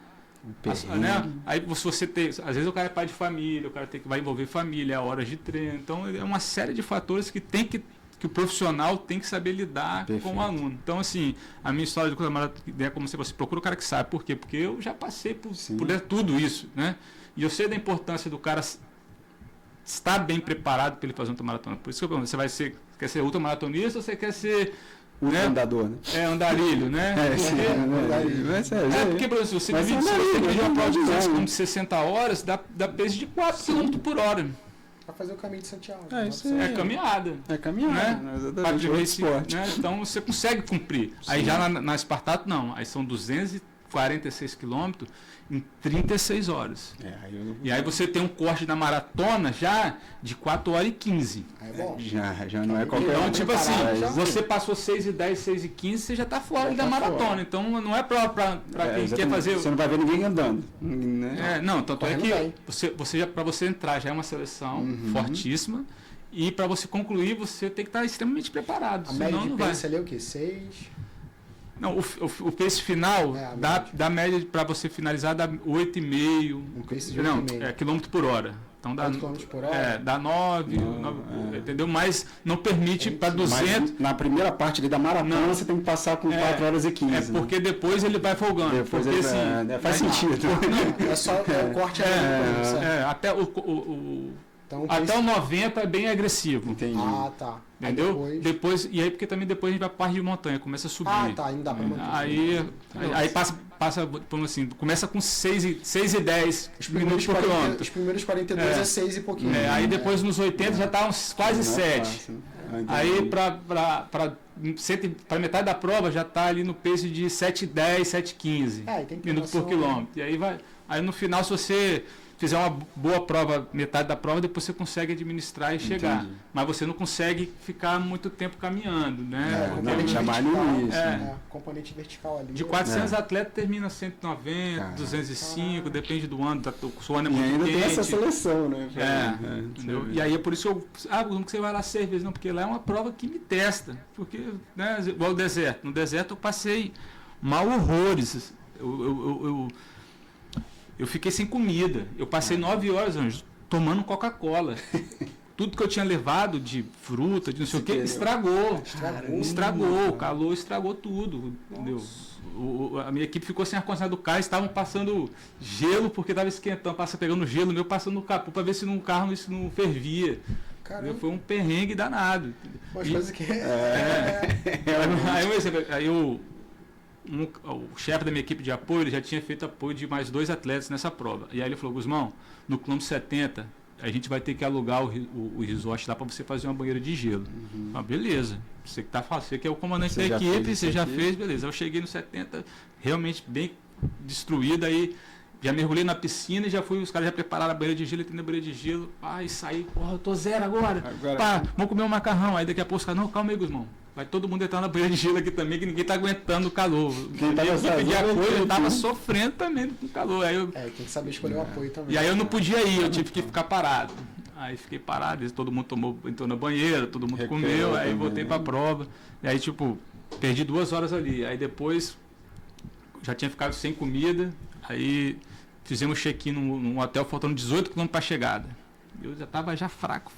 Né? Aí você tem. Às vezes o cara é pai de família, o cara vai envolver família, horas de treino. Então é uma série de fatores que o profissional tem que saber lidar com o aluno. Então, assim, a minha história de ultramaratona é como se você procura o cara que sabe. Por quê? Porque eu já passei por tudo isso. Né? E eu sei da importância do cara estar bem preparado para ele fazer uma ultramaratona. Por isso que eu pergunto, você Você quer ser ultramaratonista ou você quer ser... Andador, né? Andarilho, né? Porque, por exemplo, se você divide uma prova de 200 km de 60 horas, dá peso de 4 km por hora. Para fazer o caminho de Santiago. É caminhada. É caminhada, né? Exatamente. Esporte. Né? Então você consegue cumprir. Sim. Aí já na Espartato, não. Aí são 246 quilômetros em 36 horas. E aí você tem um corte da maratona já de 4 horas e 15. É bom. Já não é qualquer Então, tipo assim, você passou 6:10, 6:15, você já está fora da maratona. Fora. Então não é para quem quer fazer. Você não vai ver ninguém andando. Né? Não, tanto é que para você entrar já é uma seleção fortíssima. E para você concluir, você tem que estar extremamente preparado. A média de pace ali é o quê? 6? Não, o pace final dá média para você finalizar dá 8,5. Um pace de 8,5. Quilômetro por hora. Então dá 8 km por hora? Dá 9, entendeu? Mas não permite para 200. Mas na primeira parte ali da maratona você tem que passar com 4 horas e 15. Porque depois ele vai folgando. Depois porque, faz sentido. Não, é só o corte até até o 90 é bem agressivo. Entendi. Ah, tá. Entendeu? Depois, e aí porque também depois a gente vai para parte de montanha, começa a subir. Ah, tá, ainda dá para manter. Aí passa assim, começa com 6,10 minutos por quilômetro. Os primeiros 42 é 6 e pouquinho. Aí depois nos 80 já tá uns quase 7. Aí para metade da prova já tá ali no pace de 7,10, 7,15 minutos por quilômetro. E aí vai. Aí no final, se você fizer uma boa prova, metade da prova, depois você consegue administrar e chegar. Mas você não consegue ficar muito tempo caminhando, né? Componente vertical ali. De 400 atletas termina 190, 205, depende do ano, o ano é muito ainda quente. Tem essa seleção, né? Entendeu? E aí é por isso que como que você vai lá 6 vezes? Não, porque lá é uma prova que me testa. Porque, né, igual o deserto. No deserto eu passei mal horrores. Eu fiquei sem comida. Eu passei 9 horas, Anjo, tomando Coca-Cola. Tudo que eu tinha levado de fruta, de não sei o que, estragou. O calor estragou tudo. Entendeu? A minha equipe ficou sem ar-condicionado do carro, estavam passando gelo porque estava esquentando, pegando gelo meu, passando no capô para ver se no carro isso não fervia. Foi um perrengue danado. O chefe da minha equipe de apoio, ele já tinha feito apoio de mais 2 atletas nessa prova. E aí ele falou: Guzmão, no quilômetro 70, a gente vai ter que alugar o resort lá para você fazer uma banheira de gelo. Beleza, você que você que é o comandante da equipe, você já fez, beleza. Eu cheguei no 70, realmente bem destruído, aí já mergulhei na piscina e os caras já prepararam a banheira de gelo, entrei na banheira de gelo, e saí, eu tô zero agora. Vamos comer um macarrão. Aí daqui a pouco os caras, não, calma aí, Guzmão. Vai todo mundo entrar na banheira de gelo aqui também, que ninguém tá aguentando o calor. Quem pedir apoio, eu tava sofrendo também com o calor. Aí tem que saber escolher o apoio também. E aí eu não podia ir, eu tive que ficar parado. Aí fiquei parado, todo mundo entrou na banheira, todo mundo comeu, aí voltei pra prova. E aí, perdi 2 horas ali. Aí depois, já tinha ficado sem comida, aí fizemos check-in num hotel, faltando 18 km pra chegada. Eu já estava fraco.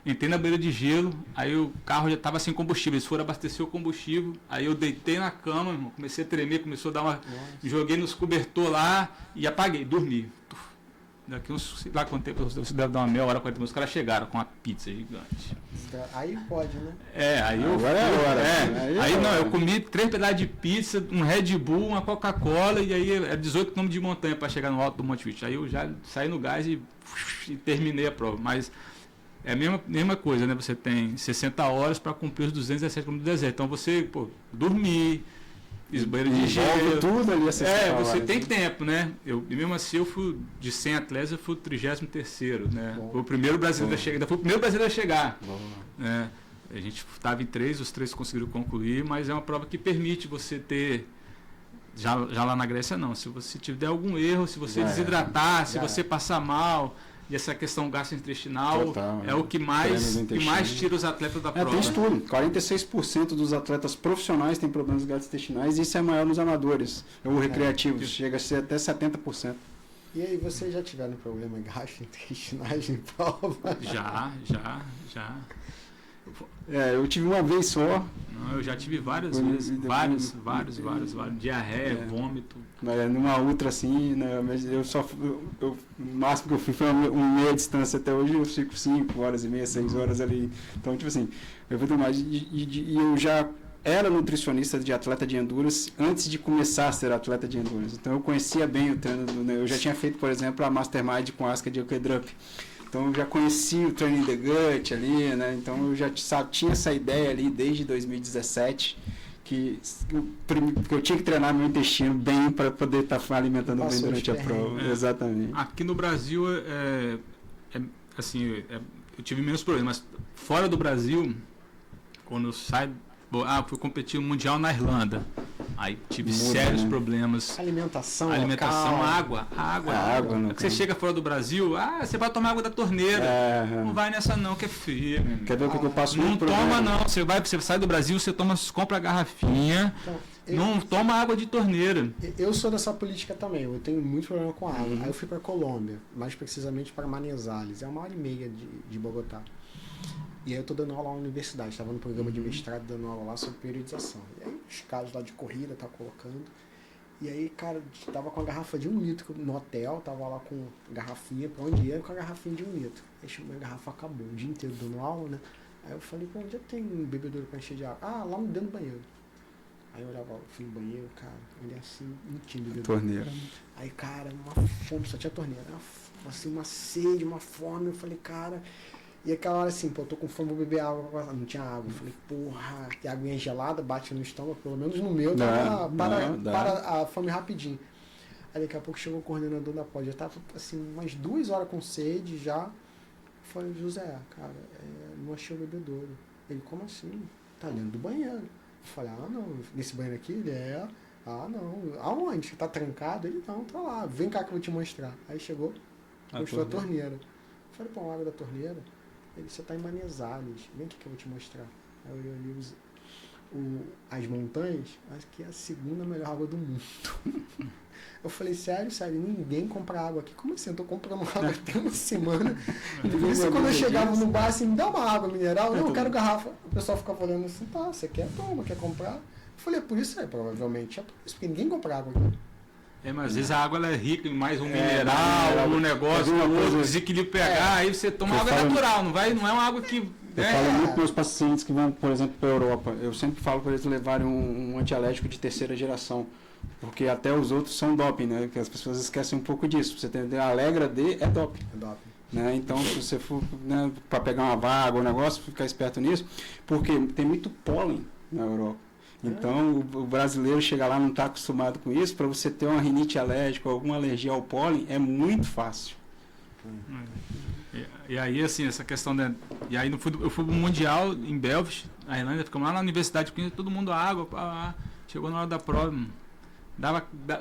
Entrei na beira de gelo, aí o carro já estava sem combustível. Eles foram abastecer o combustível, aí eu deitei na cama, irmão, comecei a tremer, começou a dar uma... Joguei nos cobertor lá e apaguei, dormi. Daqui uns, sei lá quanto tempo, você deve dar uma meia hora, 40 minutos, os caras chegaram com uma pizza gigante. Aí pode, né? Aí eu... Agora é hora. Aí não, eu comi 3 pedaços de pizza, um Red Bull, uma Coca-Cola, e aí é 18 km de montanha para chegar no alto do Monte Fuji. Aí eu já saí no gás e terminei a prova. Mas é a mesma coisa, né? Você tem 60 horas para cumprir os 217 km do deserto. Então você, dormir, banheiro de gelo, tudo ali, você tem tempo, né? Mesmo assim, eu fui de 100 atletas, eu fui o 33º, né? Foi o primeiro brasileiro a chegar, ainda foi o primeiro brasileiro a chegar. Né? A gente estava em 3, os 3 conseguiram concluir, mas é uma prova que permite você ter, já lá na Grécia não, se você tiver algum erro, se você desidratar, se você passar mal, e essa questão gastrointestinal é o que mais tira os atletas da prova. Tem estudo. 46% dos atletas profissionais têm problemas gastrointestinais e isso é maior nos amadores ou recreativos. Chega a ser até 70%. E aí, vocês já tiveram problema gastrointestinais em prova? Já. Eu tive uma vez só. eu já tive várias vezes. Vários. Diarreia, vômito. Numa ultra assim, né? Mas o máximo que eu fui foi uma meia distância. Até hoje eu fico 5 horas e meia, 6 horas ali. Então, tipo assim, eu vou mais. E eu já era nutricionista de atleta de endurance antes de começar a ser atleta de endurance. Então eu conhecia bem o treino. Eu já tinha feito, por exemplo, a Mastermind com Aska de Okedrup. Então eu já conhecia o Training the Gut ali, né? Então eu já tinha essa ideia ali desde 2017 que eu tinha que treinar meu intestino bem para poder estar alimentando bem durante a prova. Exatamente. Aqui no Brasil, assim, eu tive menos problemas, mas fora do Brasil, quando eu saio, fui competir no Mundial na Irlanda. Aí tive sérios problemas. Alimentação, água. Você chega fora do Brasil, você vai tomar água da torneira. Não vai nessa não, que é fria. Quer ver o que eu passo? Não toma não. Você sai do Brasil, você compra a garrafinha. Então, não toma água de torneira. Eu sou dessa política também. Eu tenho muito problema com água. Aí eu fui para Colômbia, mais precisamente para Manizales. É 1h30 de Bogotá. E aí eu tô dando aula na universidade, estava no programa de mestrado dando aula lá sobre periodização. E aí os caras lá de corrida tá colocando. E aí, cara, tava com a garrafa de 1 litro no hotel, tava lá com garrafinha, pra onde ia com a garrafinha de 1 litro. Aí minha garrafa acabou, o dia inteiro dando aula, né? Aí eu falei, onde é que tem um bebedouro pra encher de água? Lá dentro do banheiro. Aí eu olhava, fui no banheiro, cara, olhei assim, não tinha bebedouro. Torneira. Aí, cara, uma fome, só tinha torneira. Assim, uma sede, uma fome, eu falei, cara... E aquela hora assim, eu tô com fome, vou beber água, não tinha água. Eu falei, porra, que aguinha gelada, bate no estômago, pelo menos no meu, para a fome rapidinho. Aí daqui a pouco chegou o coordenador da pós, já tava assim, umas 2 horas com sede já. Eu falei, José, cara, não achei o bebedouro. Ele, como assim? Tá dentro do banheiro. Eu falei, não, nesse banheiro aqui ele é. Não, aonde? Tá trancado? Ele, não, tá lá, vem cá que eu vou te mostrar. Aí chegou, mostrou a torneira. Eu falei, pô, água da torneira. Ele, você tá em Manizales, vem aqui que eu vou te mostrar. Aí eu olhei as montanhas, acho que é a 2ª melhor água do mundo. Eu falei, sério, ninguém compra água aqui. Como assim? Eu tô comprando água tem uma semana. Por isso quando eu chegava no bar assim, me dá uma água mineral, não, eu quero garrafa. O pessoal ficava olhando assim, tá, você quer? Toma, quer comprar? Eu falei, por isso provavelmente é por isso, porque ninguém compra água aqui. Mas às vezes a água ela é rica em mais um mineral, um negócio, desequilíbrio pH, aí você toma água natural, não é uma água que... Eu falo muito para os pacientes que vão, por exemplo, para a Europa. Eu sempre falo para eles levarem um antialérgico de 3ª geração, porque até os outros são doping, né? Que as pessoas esquecem um pouco disso. Você entender, a Alegra D é doping. Né? Então, se você for, né, para pegar uma vaga ou um negócio, ficar esperto nisso, porque tem muito pólen na Europa. Então, o brasileiro chega lá, não está acostumado com isso, para você ter uma rinite alérgica ou alguma alergia ao pólen, é muito fácil. E aí, assim, essa questão da... E aí, eu fui pro Mundial em Belfast, na Irlanda, ficamos lá na universidade, porque todo mundo água, chegou na hora da prova,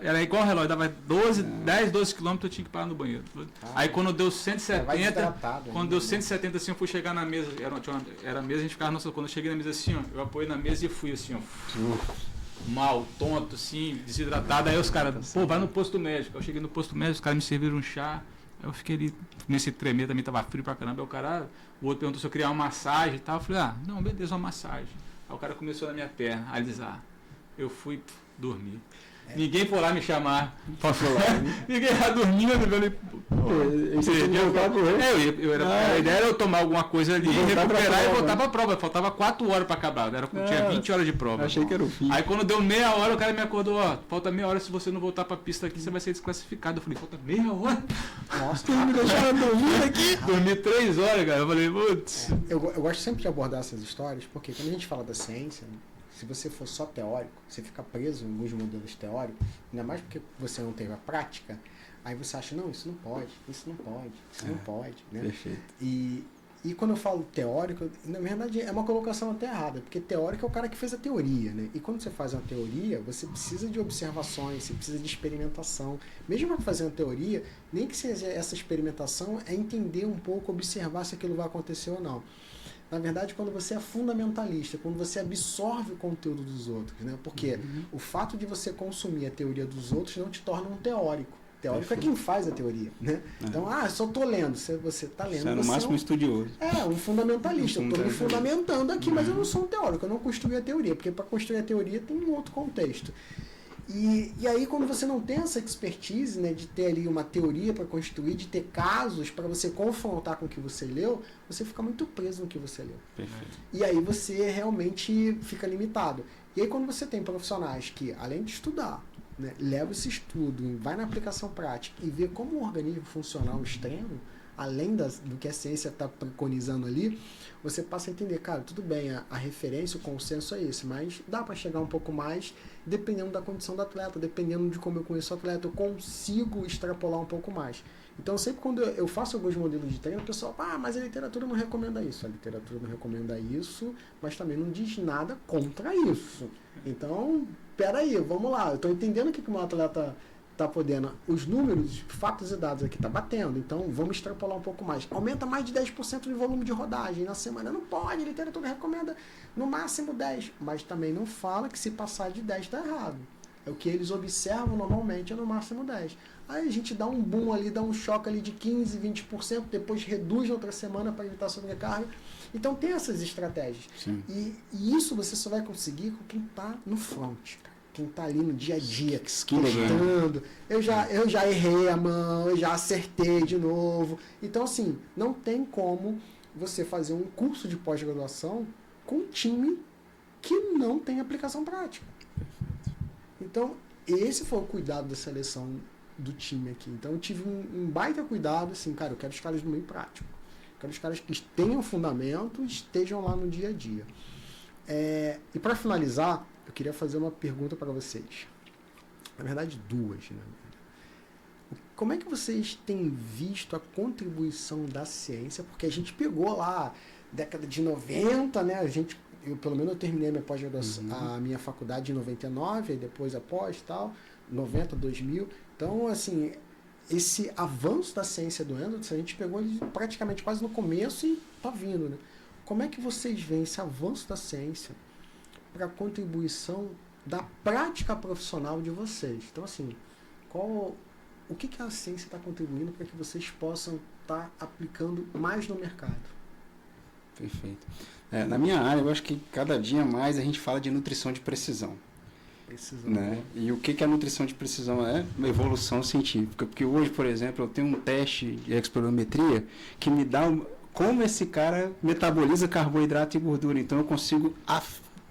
era igual o relógio, dava 10, 12 quilômetros, eu tinha que parar no banheiro. Aí quando deu 170, assim, eu fui chegar na mesa, era a mesa, a gente ficava, quando eu cheguei na mesa assim, eu apoiei na mesa e fui assim, mal, tonto, assim, desidratado. Aí os caras, vai no posto médico. Eu cheguei no posto médico, os caras me serviram um chá. Aí eu fiquei ali, nesse tremer, também tava frio pra caramba. Aí o outro perguntou se eu queria uma massagem e tal. Eu falei, não, beleza, uma massagem. Aí o cara começou na minha perna, a alisar. Eu fui dormir. Ninguém foi lá me chamar. Ninguém lá dormindo, a ideia era eu tomar alguma coisa ali, recuperar e voltar pra prova. Faltava 4 horas pra acabar. Tinha 20 horas de prova. Achei que era o fim. Aí quando deu meia hora, o cara me acordou, falta meia hora, se você não voltar pra pista aqui, você vai ser desclassificado. Eu falei, falta meia hora? Nossa, me deixaram dormir aqui. Dormi 3 horas, cara. Eu falei, putz. Eu gosto sempre de abordar essas histórias, porque quando a gente fala da ciência, se você for só teórico, você fica preso em alguns modelos teóricos, ainda mais porque você não teve a prática, aí você acha, não, isso não pode, né? Perfeito. E quando eu falo teórico, na verdade é uma colocação até errada, porque teórico é o cara que fez a teoria, né? E quando você faz uma teoria, você precisa de observações, você precisa de experimentação. Mesmo para fazer uma teoria, nem que seja essa experimentação, é entender um pouco, observar se aquilo vai acontecer ou não. Na verdade, quando você é fundamentalista, quando você absorve o conteúdo dos outros, né? Porque o fato de você consumir a teoria dos outros não te torna um teórico. Teórico é quem faz a teoria, né? Então, só tô lendo. Você tá lendo. Você é no máximo estudioso. Um fundamentalista. Eu tô me fundamentando aqui, mas eu não sou um teórico. Eu não construí a teoria, porque para construir a teoria tem um outro contexto. E aí, quando você não tem essa expertise, né, de ter ali uma teoria para construir, de ter casos para você confrontar com o que você leu, você fica muito preso no que você leu. Perfeito. E aí você realmente fica limitado. E aí, quando você tem profissionais que, além de estudar, né, leva esse estudo, vai na aplicação prática e vê como o organismo funcional extremo, além do que a ciência está preconizando ali, você passa a entender, cara, tudo bem, a referência, o consenso é esse, mas dá para chegar um pouco mais, dependendo da condição do atleta, dependendo de como eu conheço o atleta, eu consigo extrapolar um pouco mais. Então, sempre quando eu faço alguns modelos de treino, o pessoal fala, mas a literatura não recomenda isso. A literatura não recomenda isso, mas também não diz nada contra isso. Então, peraí, vamos lá, eu estou entendendo o que o meu atleta está podendo. Os números, fatos e dados aqui está batendo, então vamos extrapolar um pouco mais. Aumenta mais de 10% de volume de rodagem na semana. Não pode, a literatura recomenda no máximo 10, mas também não fala que se passar de 10 está errado. É o que eles observam normalmente, é no máximo 10. Aí a gente dá um boom ali, dá um choque ali de 15, 20%, depois reduz na outra semana para evitar sobrecarga. Então tem essas estratégias. E isso você só vai conseguir com quem está no front, cara. Quem está ali no dia a dia, testando. Eu já errei a mão, eu já acertei de novo. Então, assim, não tem como você fazer um curso de pós-graduação com um time que não tem aplicação prática. Então, esse foi o cuidado da seleção do time aqui. Então, eu tive um baita cuidado, assim, cara, eu quero os caras do meio prático. Eu quero os caras que tenham fundamento e estejam lá no dia a dia. E para finalizar, eu queria fazer uma pergunta para vocês. Na verdade, duas, né? Como é que vocês têm visto a contribuição da ciência? Porque a gente pegou lá, década de 90, né? Pelo menos eu terminei a minha pós-graduação, a minha faculdade em 99, e depois a pós e tal, 90, 2000. Então, assim, esse avanço da ciência do Anderson, a gente pegou ele praticamente quase no começo e tá vindo, né? Como é que vocês veem esse avanço da ciência para a contribuição da prática profissional de vocês? Então, assim, o que a ciência está contribuindo para que vocês possam estar aplicando mais no mercado? Perfeito. Na minha área, eu acho que cada dia mais a gente fala de nutrição de precisão. Né? E o que a nutrição de precisão é? Uma evolução científica. Porque hoje, por exemplo, eu tenho um teste de explorometria que me dá como esse cara metaboliza carboidrato e gordura. Então, eu consigo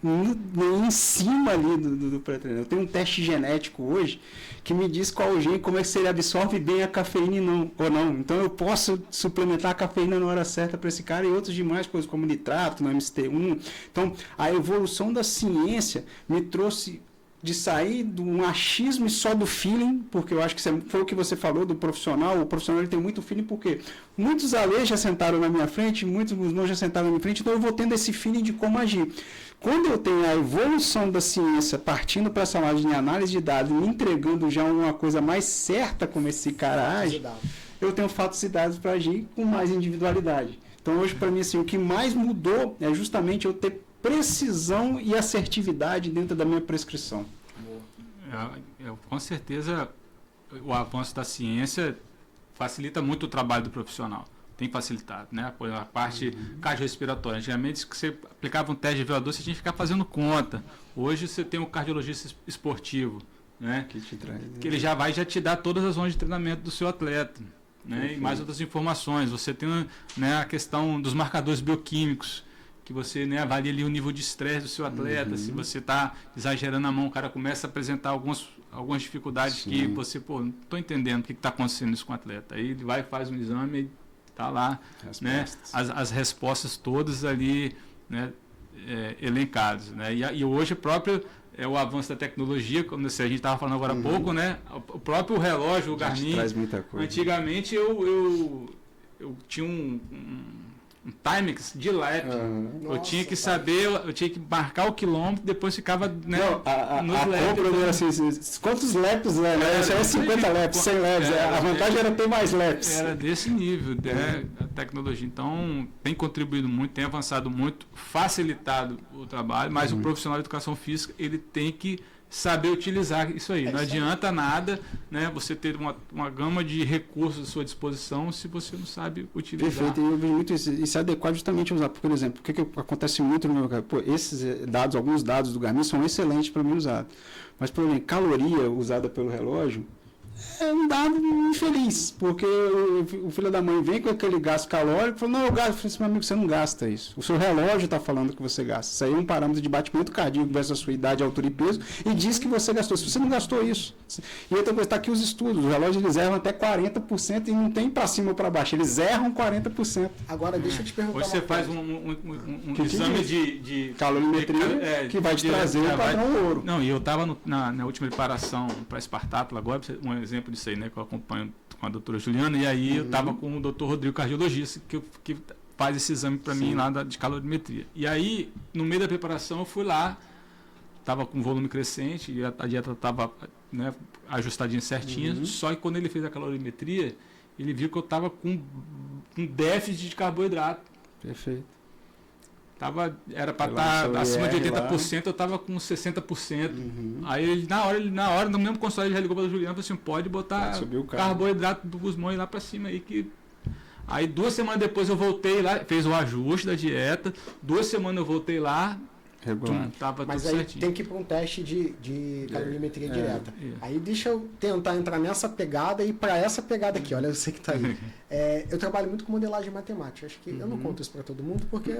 em cima ali do pré-treino. Eu tenho um teste genético hoje que me diz qual gene, como é que ele absorve bem a cafeína ou não. Então eu posso suplementar a cafeína na hora certa para esse cara e outras demais coisas, como nitrato, no MST1. Então a evolução da ciência me trouxe de sair do achismo e só do feeling, porque eu acho que foi o que você falou do profissional. O profissional ele tem muito feeling, porque muitos alês já sentaram na minha frente, muitos não já sentaram na minha frente, então eu vou tendo esse feeling de como agir. Quando eu tenho a evolução da ciência partindo para essa margem de análise de dados, me entregando já uma coisa mais certa como esse cara age, eu tenho fatos e dados para agir com mais individualidade. Então hoje para mim assim, o que mais mudou é justamente eu ter precisão e assertividade dentro da minha prescrição. Com certeza o avanço da ciência facilita muito o trabalho do profissional. Tem facilitado, né? A parte cardiorrespiratória. Antigamente, que você aplicava um teste de VO2, você tinha que ficar fazendo conta. Hoje você tem um cardiologista esportivo, né? Que ele já te dá todas as zonas de treinamento do seu atleta, né? E mais outras informações. Você tem, né, a questão dos marcadores bioquímicos, que você, né, avalia ali o nível de estresse do seu atleta. Se você está exagerando a mão, o cara começa a apresentar algumas dificuldades que você, não estou entendendo o que está acontecendo isso com o atleta. Aí ele vai, faz um exame e está lá, né, as respostas todas ali, né, elencadas. Né? E hoje próprio o avanço da tecnologia, como a gente estava falando agora há pouco, né, o próprio relógio, o Garmin. Traz muita coisa. Antigamente eu tinha um Timex de lap. Eu tinha que saber, eu tinha que marcar o quilômetro, depois ficava, né, nos laps. Assim, quantos laps, né? Isso é 50 laps, 100 laps. A vantagem era ter mais laps. Era desse nível, tecnologia. Então, tem contribuído muito, tem avançado muito, facilitado o trabalho, mas o profissional de educação física, ele tem que saber utilizar isso aí. Não adianta nada, né, você ter uma gama de recursos à sua disposição se você não sabe utilizar. Perfeito, eu vejo muito isso é adequado justamente a usar. Por exemplo, o que acontece muito no meu caso? Pô, esses dados, alguns dados do Garmin são excelentes para mim usar. Mas, por exemplo, caloria usada pelo relógio é um dado infeliz, porque o filho da mãe vem com aquele gasto calórico e fala, não, eu gasto. Eu falei assim, meu amigo, você não gasta isso. O seu relógio está falando que você gasta. Isso aí é um parâmetro de batimento cardíaco versus a sua idade, altura e peso, e diz que você gastou. Se você não gastou isso. E outra coisa, está aqui os estudos. Os relógios eles erram até 40% e não tem para cima ou para baixo. Eles erram 40%. Agora, deixa eu te perguntar. Hoje você faz um exame de calorimetria que vai te trazer o padrão ouro. Não, e eu estava na última preparação para Espartátulo agora, um exemplo disso aí, né, que eu acompanho com a doutora Juliana, e aí eu estava com o doutor Rodrigo, cardiologista, que faz esse exame para mim lá de calorimetria. E aí, no meio da preparação, eu fui lá, estava com volume crescente, e a dieta estava, né, ajustadinha certinha, só que quando ele fez a calorimetria, ele viu que eu estava com um déficit de carboidrato. Perfeito. Era para estar acima de 80%, eu estava com 60%. Aí ele, na hora, no mesmo consultório, ele já ligou para a Juliana e falou assim, pode botar carboidrato do Guzmão lá para cima aí. Aí 2 semanas depois eu voltei lá, fez o ajuste da dieta, 2 semanas eu voltei lá, tava mas tudo aí certinho. tem que ir para um teste de calorimetria direta. Aí deixa eu tentar entrar nessa pegada e para essa pegada aqui, olha, eu sei que tá aí. Eu trabalho muito com modelagem matemática, acho que eu não conto isso para todo mundo porque...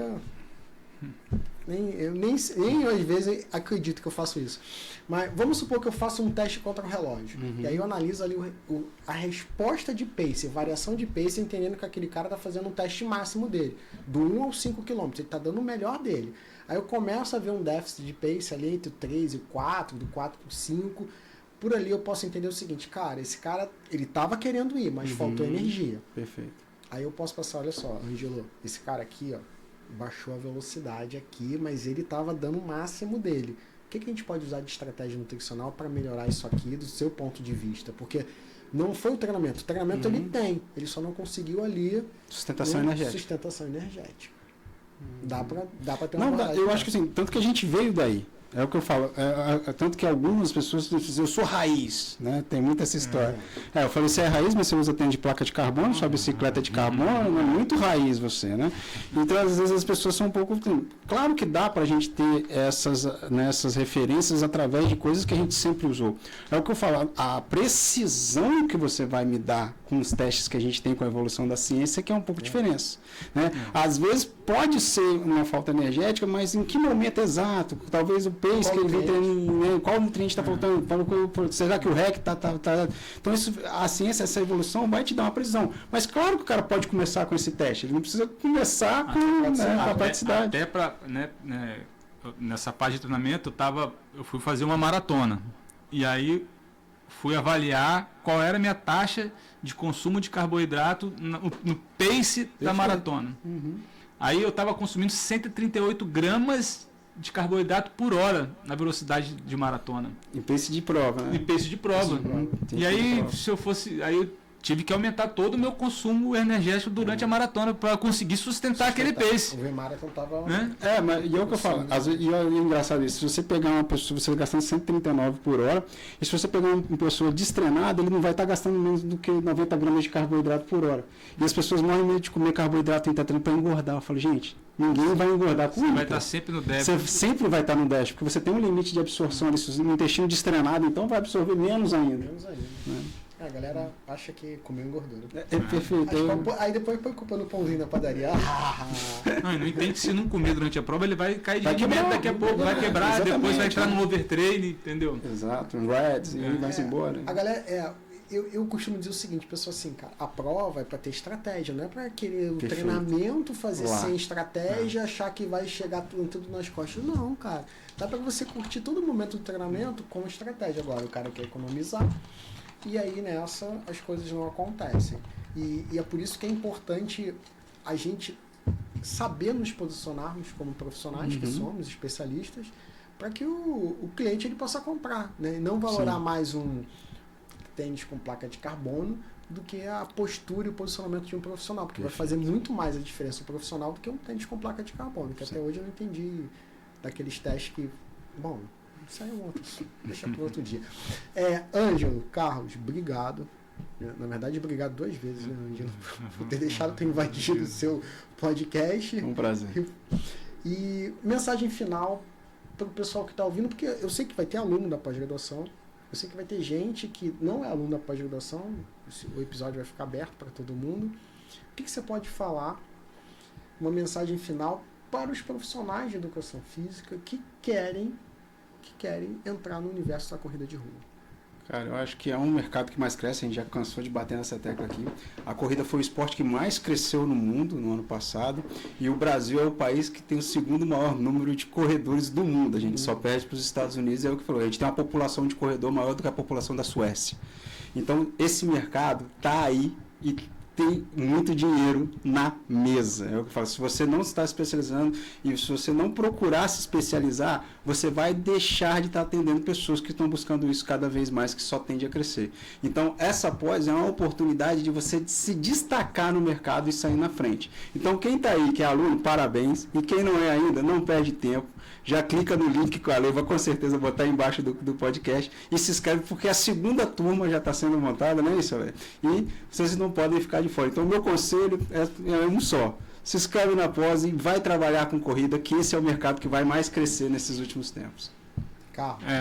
Eu nem às vezes acredito que eu faço isso. Mas vamos supor que eu faço um teste contra o relógio. E aí eu analiso ali a resposta de pace, variação de pace, entendendo que aquele cara está fazendo um teste máximo dele, do 1 aos 5 km. Ele está dando o melhor dele. Aí eu começo a ver um déficit de pace ali entre o 3 e o 4, do 4 para o 5. Por ali eu posso entender o seguinte, cara, esse cara, ele estava querendo ir, mas faltou energia. Perfeito. Aí eu posso passar, olha só, Ângelo, esse cara aqui, ó, baixou a velocidade aqui, mas ele estava dando o máximo dele. O que a gente pode usar de estratégia nutricional para melhorar isso aqui do seu ponto de vista? Porque não foi o treinamento. O treinamento ele tem, ele só não conseguiu ali sustentação energética. Dá para ter uma abordagem. Eu acho que assim, tanto que a gente veio daí. É o que eu falo, tanto que algumas pessoas dizem, eu sou raiz, né? Tem muita essa história. Eu falei, você é raiz, mas você usa tênis de placa de carbono, sua bicicleta é de carbono, é muito raiz você, né? Então, às vezes, as pessoas são um pouco... Claro que dá para a gente ter essas referências através de coisas que a gente sempre usou. É o que eu falo, a precisão que você vai me dar com os testes que a gente tem com a evolução da ciência que é um pouco diferença, né? Às vezes, pode ser uma falta energética, mas em que momento exato? Talvez o pace que ele vem treinando, né? Qual nutriente está faltando? Será que o REC está... Então, a ciência, essa evolução vai te dar uma precisão. Mas claro que o cara pode começar com esse teste. Ele não precisa começar com a praticidade. Até para... nessa parte de treinamento, eu fui fazer uma maratona. E aí, fui avaliar qual era a minha taxa de consumo de carboidrato no pace da maratona. Aí eu estava consumindo 138 gramas de carboidrato por hora na velocidade de maratona. Em pace de prova, né? Em pace de prova. E aí, se eu fosse... Aí eu tive que aumentar todo o meu consumo energético durante a maratona para conseguir sustentar aquele pace. O V-Marathon tava... Né? Mas e é o que eu falo. E é engraçado isso. Se você pegar uma pessoa, você gastando 139 por hora, e se você pegar uma pessoa destreinada, ele não vai estar gastando menos do que 90 gramas de carboidrato por hora. E as pessoas morrem medo de comer carboidrato em treino para engordar. Eu falo, gente, ninguém vai engordar com isso. Você vai estar sempre no déficit. Você sempre vai estar no déficit, porque você tem um limite de absorção ali. Se o intestino destreinado, então vai absorver menos ainda. Né? A galera acha que comeu engordura. Perfeito. Aí depois põe culpa no pãozinho da padaria. Não entende que se não comer durante a prova, ele vai cair de rendimento daqui a pouco, vai quebrar, depois vai entrar no overtraining, entendeu? Exato, um reds, e vai-se embora. A galera, eu costumo dizer o seguinte, pessoal, assim, cara, a prova é para ter estratégia, não é para querer o treinamento fazer sem estratégia, achar que vai chegar tudo nas costas. Não, cara. Dá para você curtir todo momento do treinamento com estratégia. Agora, o cara quer economizar. E aí nessa as coisas não acontecem. E é por isso que é importante a gente saber nos posicionarmos como profissionais que somos, especialistas, para que o cliente ele possa comprar, né? E não valorar mais um tênis com placa de carbono do que a postura e o posicionamento de um profissional, porque vai fazer muito mais a diferença o profissional do que um tênis com placa de carbono, que até hoje eu não entendi daqueles testes que, bom, isso aí é um outro, deixa para outro dia. Ângelo, Carlos, obrigado. Na verdade, obrigado 2 vezes, né, Ângelo, por ter deixado ter invadido o seu podcast. Um prazer. E mensagem final para o pessoal que está ouvindo, porque eu sei que vai ter aluno da pós-graduação, eu sei que vai ter gente que não é aluno da pós-graduação, o episódio vai ficar aberto para todo mundo. O que você pode falar, uma mensagem final para os profissionais de educação física que querem entrar no universo da corrida de rua? Cara, eu acho que é um mercado que mais cresce, a gente já cansou de bater nessa tecla aqui. A corrida foi o esporte que mais cresceu no mundo no ano passado, e o Brasil é o país que tem o segundo maior número de corredores do mundo. A gente só perde para os Estados Unidos, é o que falou. A gente tem uma população de corredor maior do que a população da Suécia. Então, esse mercado está aí e tem muito dinheiro na mesa. É o que eu falo, se você não está especializando e se você não procurar se especializar, você vai deixar de estar atendendo pessoas que estão buscando isso cada vez mais, que só tende a crescer. Então, essa pós é uma oportunidade de você se destacar no mercado e sair na frente. Então, quem está aí, que é aluno, parabéns. E quem não é ainda, não perde tempo. Já clica no link que a Lei vai com certeza botar embaixo do podcast e se inscreve, porque a segunda turma já está sendo montada, não é isso, Lei? E vocês não podem ficar de fora. Então, o meu conselho é um só. Se inscreve na pós e vai trabalhar com corrida, que esse é o mercado que vai mais crescer nesses últimos tempos.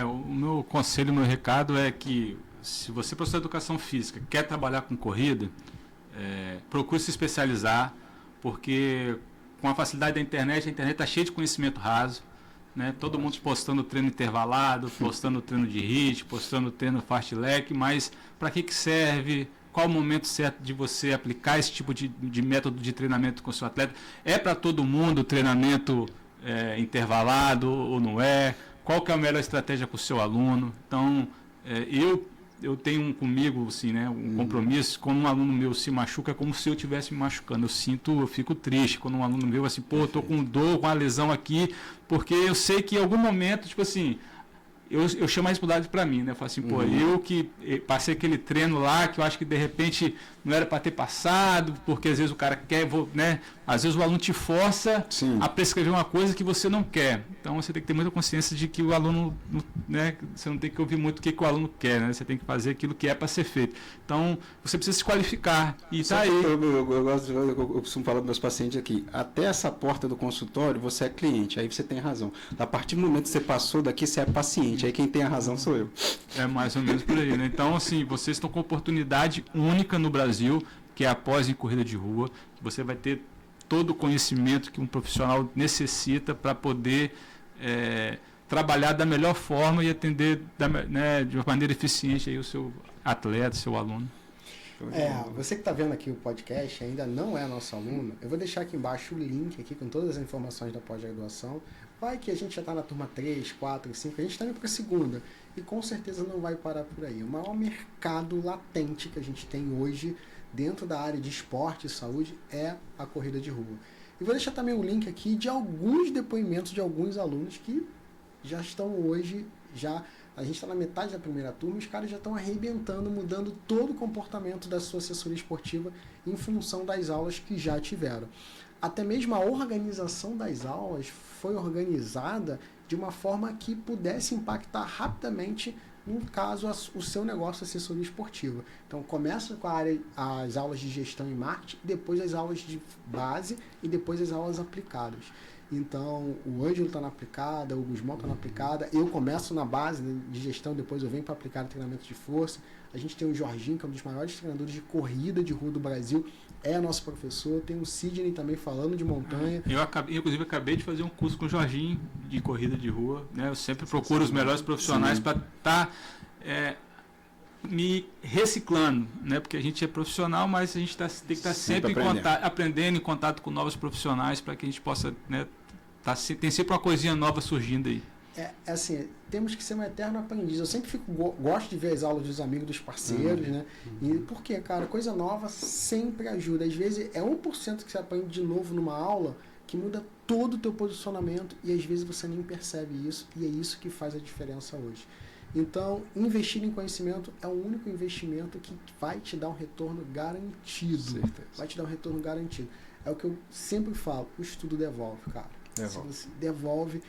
O meu conselho, o meu recado é que, se você, professor de educação física, quer trabalhar com corrida, procure se especializar, porque com a facilidade da internet, a internet está cheia de conhecimento raso, né? Todo mundo postando treino intervalado, postando treino de HIIT, postando treino fast leg, mas para que serve? Qual o momento certo de você aplicar esse tipo de método de treinamento com o seu atleta? É para todo mundo o treinamento intervalado ou não é? Qual que é a melhor estratégia para o seu aluno? Então, eu tenho comigo assim, né, um compromisso. Quando um aluno meu se machuca, é como se eu estivesse me machucando. Eu fico triste quando um aluno meu assim, pô, eu tô com dor, com uma lesão aqui, porque eu sei que em algum momento, tipo assim, eu chamo a responsabilidade para mim, né? Eu falo assim, pô, eu que passei aquele treino lá, que eu acho que de repente não era para ter passado, porque às vezes o cara quer, né? Às vezes o aluno te força a prescrever uma coisa que você não quer. Então você tem que ter muita consciência de que o aluno, né? Você não tem que ouvir muito o que o aluno quer, né? Você tem que fazer aquilo que é para ser feito. Então você precisa se qualificar. E tá aí. Eu costumo falar para meus pacientes aqui, até essa porta do consultório você é cliente, aí você tem razão. A partir do momento que você passou daqui, você é paciente, aí quem tem a razão sou eu. É mais ou menos por aí, né? Então, assim, vocês estão com oportunidade única no Brasil, que é a pós em corrida de rua. Você vai ter todo o conhecimento que um profissional necessita para poder trabalhar da melhor forma e atender de uma maneira eficiente aí o seu atleta, seu aluno. Você que está vendo aqui o podcast ainda não é nosso aluno, eu vou deixar aqui embaixo o link aqui com todas as informações da pós-graduação. Vai que a gente já está na turma 3, 4, 5, a gente está indo para a segunda e com certeza não vai parar por aí. O maior mercado latente que a gente tem hoje dentro da área de esporte e saúde é a corrida de rua. E vou deixar também o link aqui de alguns depoimentos de alguns alunos que já estão hoje, a gente está na metade da primeira turma e os caras já estão arrebentando, mudando todo o comportamento da sua assessoria esportiva em função das aulas que já tiveram. Até mesmo a organização das aulas foi organizada de uma forma que pudesse impactar rapidamente, no caso, o seu negócio de assessoria esportiva. Então, começa com as aulas de gestão e marketing, depois as aulas de base e depois as aulas aplicadas. Então, o Ângelo está na aplicada, o Gusmão está na aplicada, eu começo na base de gestão, depois eu venho para aplicar o treinamento de força. A gente tem o Jorginho, que é um dos maiores treinadores de corrida de rua do Brasil, é nosso professor. Tem o Sidney também falando de montanha. Inclusive, acabei de fazer um curso com o Jorginho de corrida de rua, né? Eu sempre procuro os melhores profissionais para estar me reciclando, né? Porque a gente é profissional, mas a gente tem que estar sempre aprendendo em contato com novos profissionais para que a gente possa, né? Tem sempre uma coisinha nova surgindo aí. Assim, temos que ser um eterno aprendiz. Eu sempre gosto de ver as aulas dos amigos, dos parceiros, né? E por quê, cara? Coisa nova sempre ajuda. Às vezes é 1% que você aprende de novo numa aula que muda todo o teu posicionamento e às vezes você nem percebe isso e é isso que faz a diferença hoje. Então, investir em conhecimento é o único investimento que vai te dar um retorno garantido. Certeza. Vai te dar um retorno garantido. É o que eu sempre falo, o estudo devolve, cara. Devolve. Se você devolve.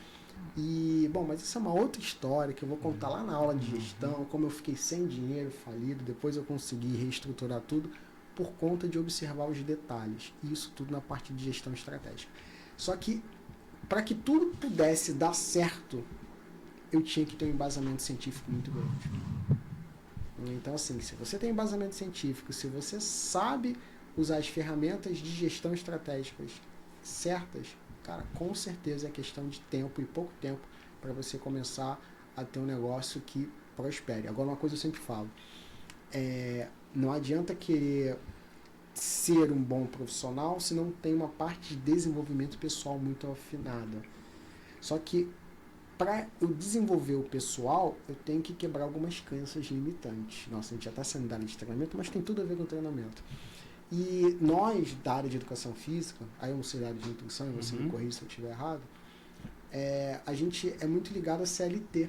E, bom, mas isso é uma outra história que eu vou contar lá na aula de gestão, como eu fiquei sem dinheiro, falido, depois eu consegui reestruturar tudo por conta de observar os detalhes. E isso tudo na parte de gestão estratégica. Só que, para que tudo pudesse dar certo, eu tinha que ter um embasamento científico muito grande. Então, assim, se você tem embasamento científico, se você sabe usar as ferramentas de gestão estratégicas certas, cara, com certeza é questão de tempo e pouco tempo para você começar a ter um negócio que prospere. Agora, uma coisa eu sempre falo, não adianta querer ser um bom profissional se não tem uma parte de desenvolvimento pessoal muito afinada. Só que para eu desenvolver o pessoal, eu tenho que quebrar algumas crenças limitantes. Nossa, a gente já está saindo da área de treinamento, mas tem tudo a ver com treinamento. E nós, da área de educação física, aí eu não sei da área de nutrição, e você me corrija se eu estiver errado, a gente é muito ligado a CLT.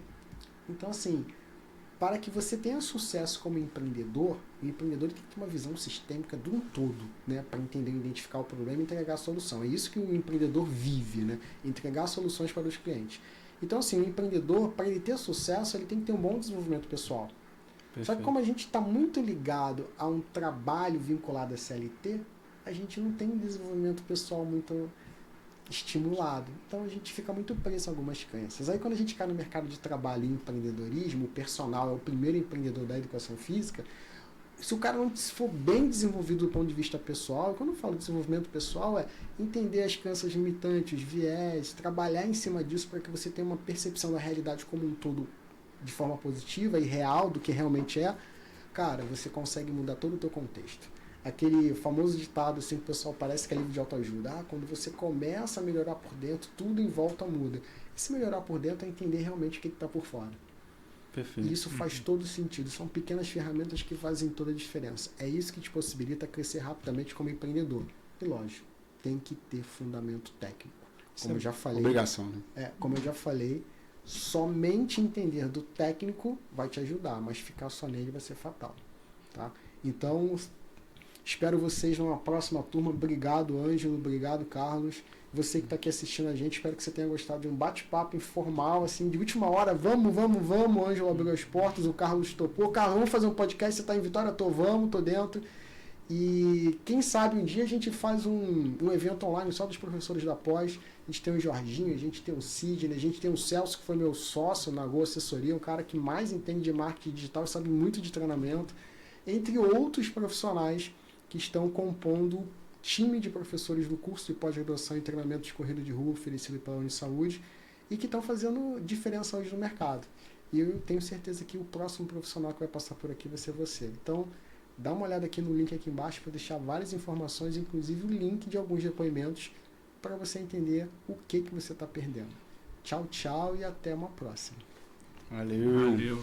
Então, assim, para que você tenha sucesso como empreendedor, o empreendedor tem que ter uma visão sistêmica de um todo, né, para entender, identificar o problema e entregar a solução. É isso que o empreendedor vive, né, entregar soluções para os clientes. Então, assim, o empreendedor, para ele ter sucesso, ele tem que ter um bom desenvolvimento pessoal. Perfeito. Só que como a gente está muito ligado a um trabalho vinculado à CLT, a gente não tem um desenvolvimento pessoal muito estimulado. Então a gente fica muito preso a algumas crenças. Aí quando a gente cai no mercado de trabalho e empreendedorismo, o personal é o primeiro empreendedor da educação física, se o cara não for bem desenvolvido do ponto de vista pessoal, quando eu falo de desenvolvimento pessoal, é entender as crenças limitantes, os viés, trabalhar em cima disso para que você tenha uma percepção da realidade como um todo de forma positiva e real do que realmente é, cara, você consegue mudar todo o teu contexto. Aquele famoso ditado assim que o pessoal parece que é livro de autoajuda, quando você começa a melhorar por dentro, tudo em volta muda. E se melhorar por dentro é entender realmente o que está por fora. Perfeito. E isso faz todo sentido. São pequenas ferramentas que fazem toda a diferença. É isso que te possibilita crescer rapidamente como empreendedor. E lógico, tem que ter fundamento técnico. Como eu já falei. Obrigação, né? Como eu já falei, somente entender do técnico vai te ajudar, mas ficar só nele vai ser fatal. Tá? Então, espero vocês numa próxima turma. Obrigado, Ângelo. Obrigado, Carlos. Você que está aqui assistindo a gente, espero que você tenha gostado de um bate-papo informal, assim, de última hora. Vamos. O Ângelo abriu as portas, o Carlos topou. Carlos, vamos fazer um podcast, você está em Vitória? Tô dentro. E quem sabe um dia a gente faz um evento online só dos professores da pós. A gente tem o Jorginho, a gente tem o Sidney, a gente tem o Celso, que foi meu sócio na Go Assessoria, um cara que mais entende de marketing digital e sabe muito de treinamento, entre outros profissionais que estão compondo time de professores do curso de pós-graduação em treinamento de corrida de rua oferecido pela Unisaúde e que estão fazendo diferença hoje no mercado. E eu tenho certeza que o próximo profissional que vai passar por aqui vai ser você. Então, dá uma olhada aqui no link aqui embaixo para deixar várias informações, inclusive o link de alguns depoimentos para você entender o que você está perdendo. Tchau, tchau e até uma próxima. Valeu.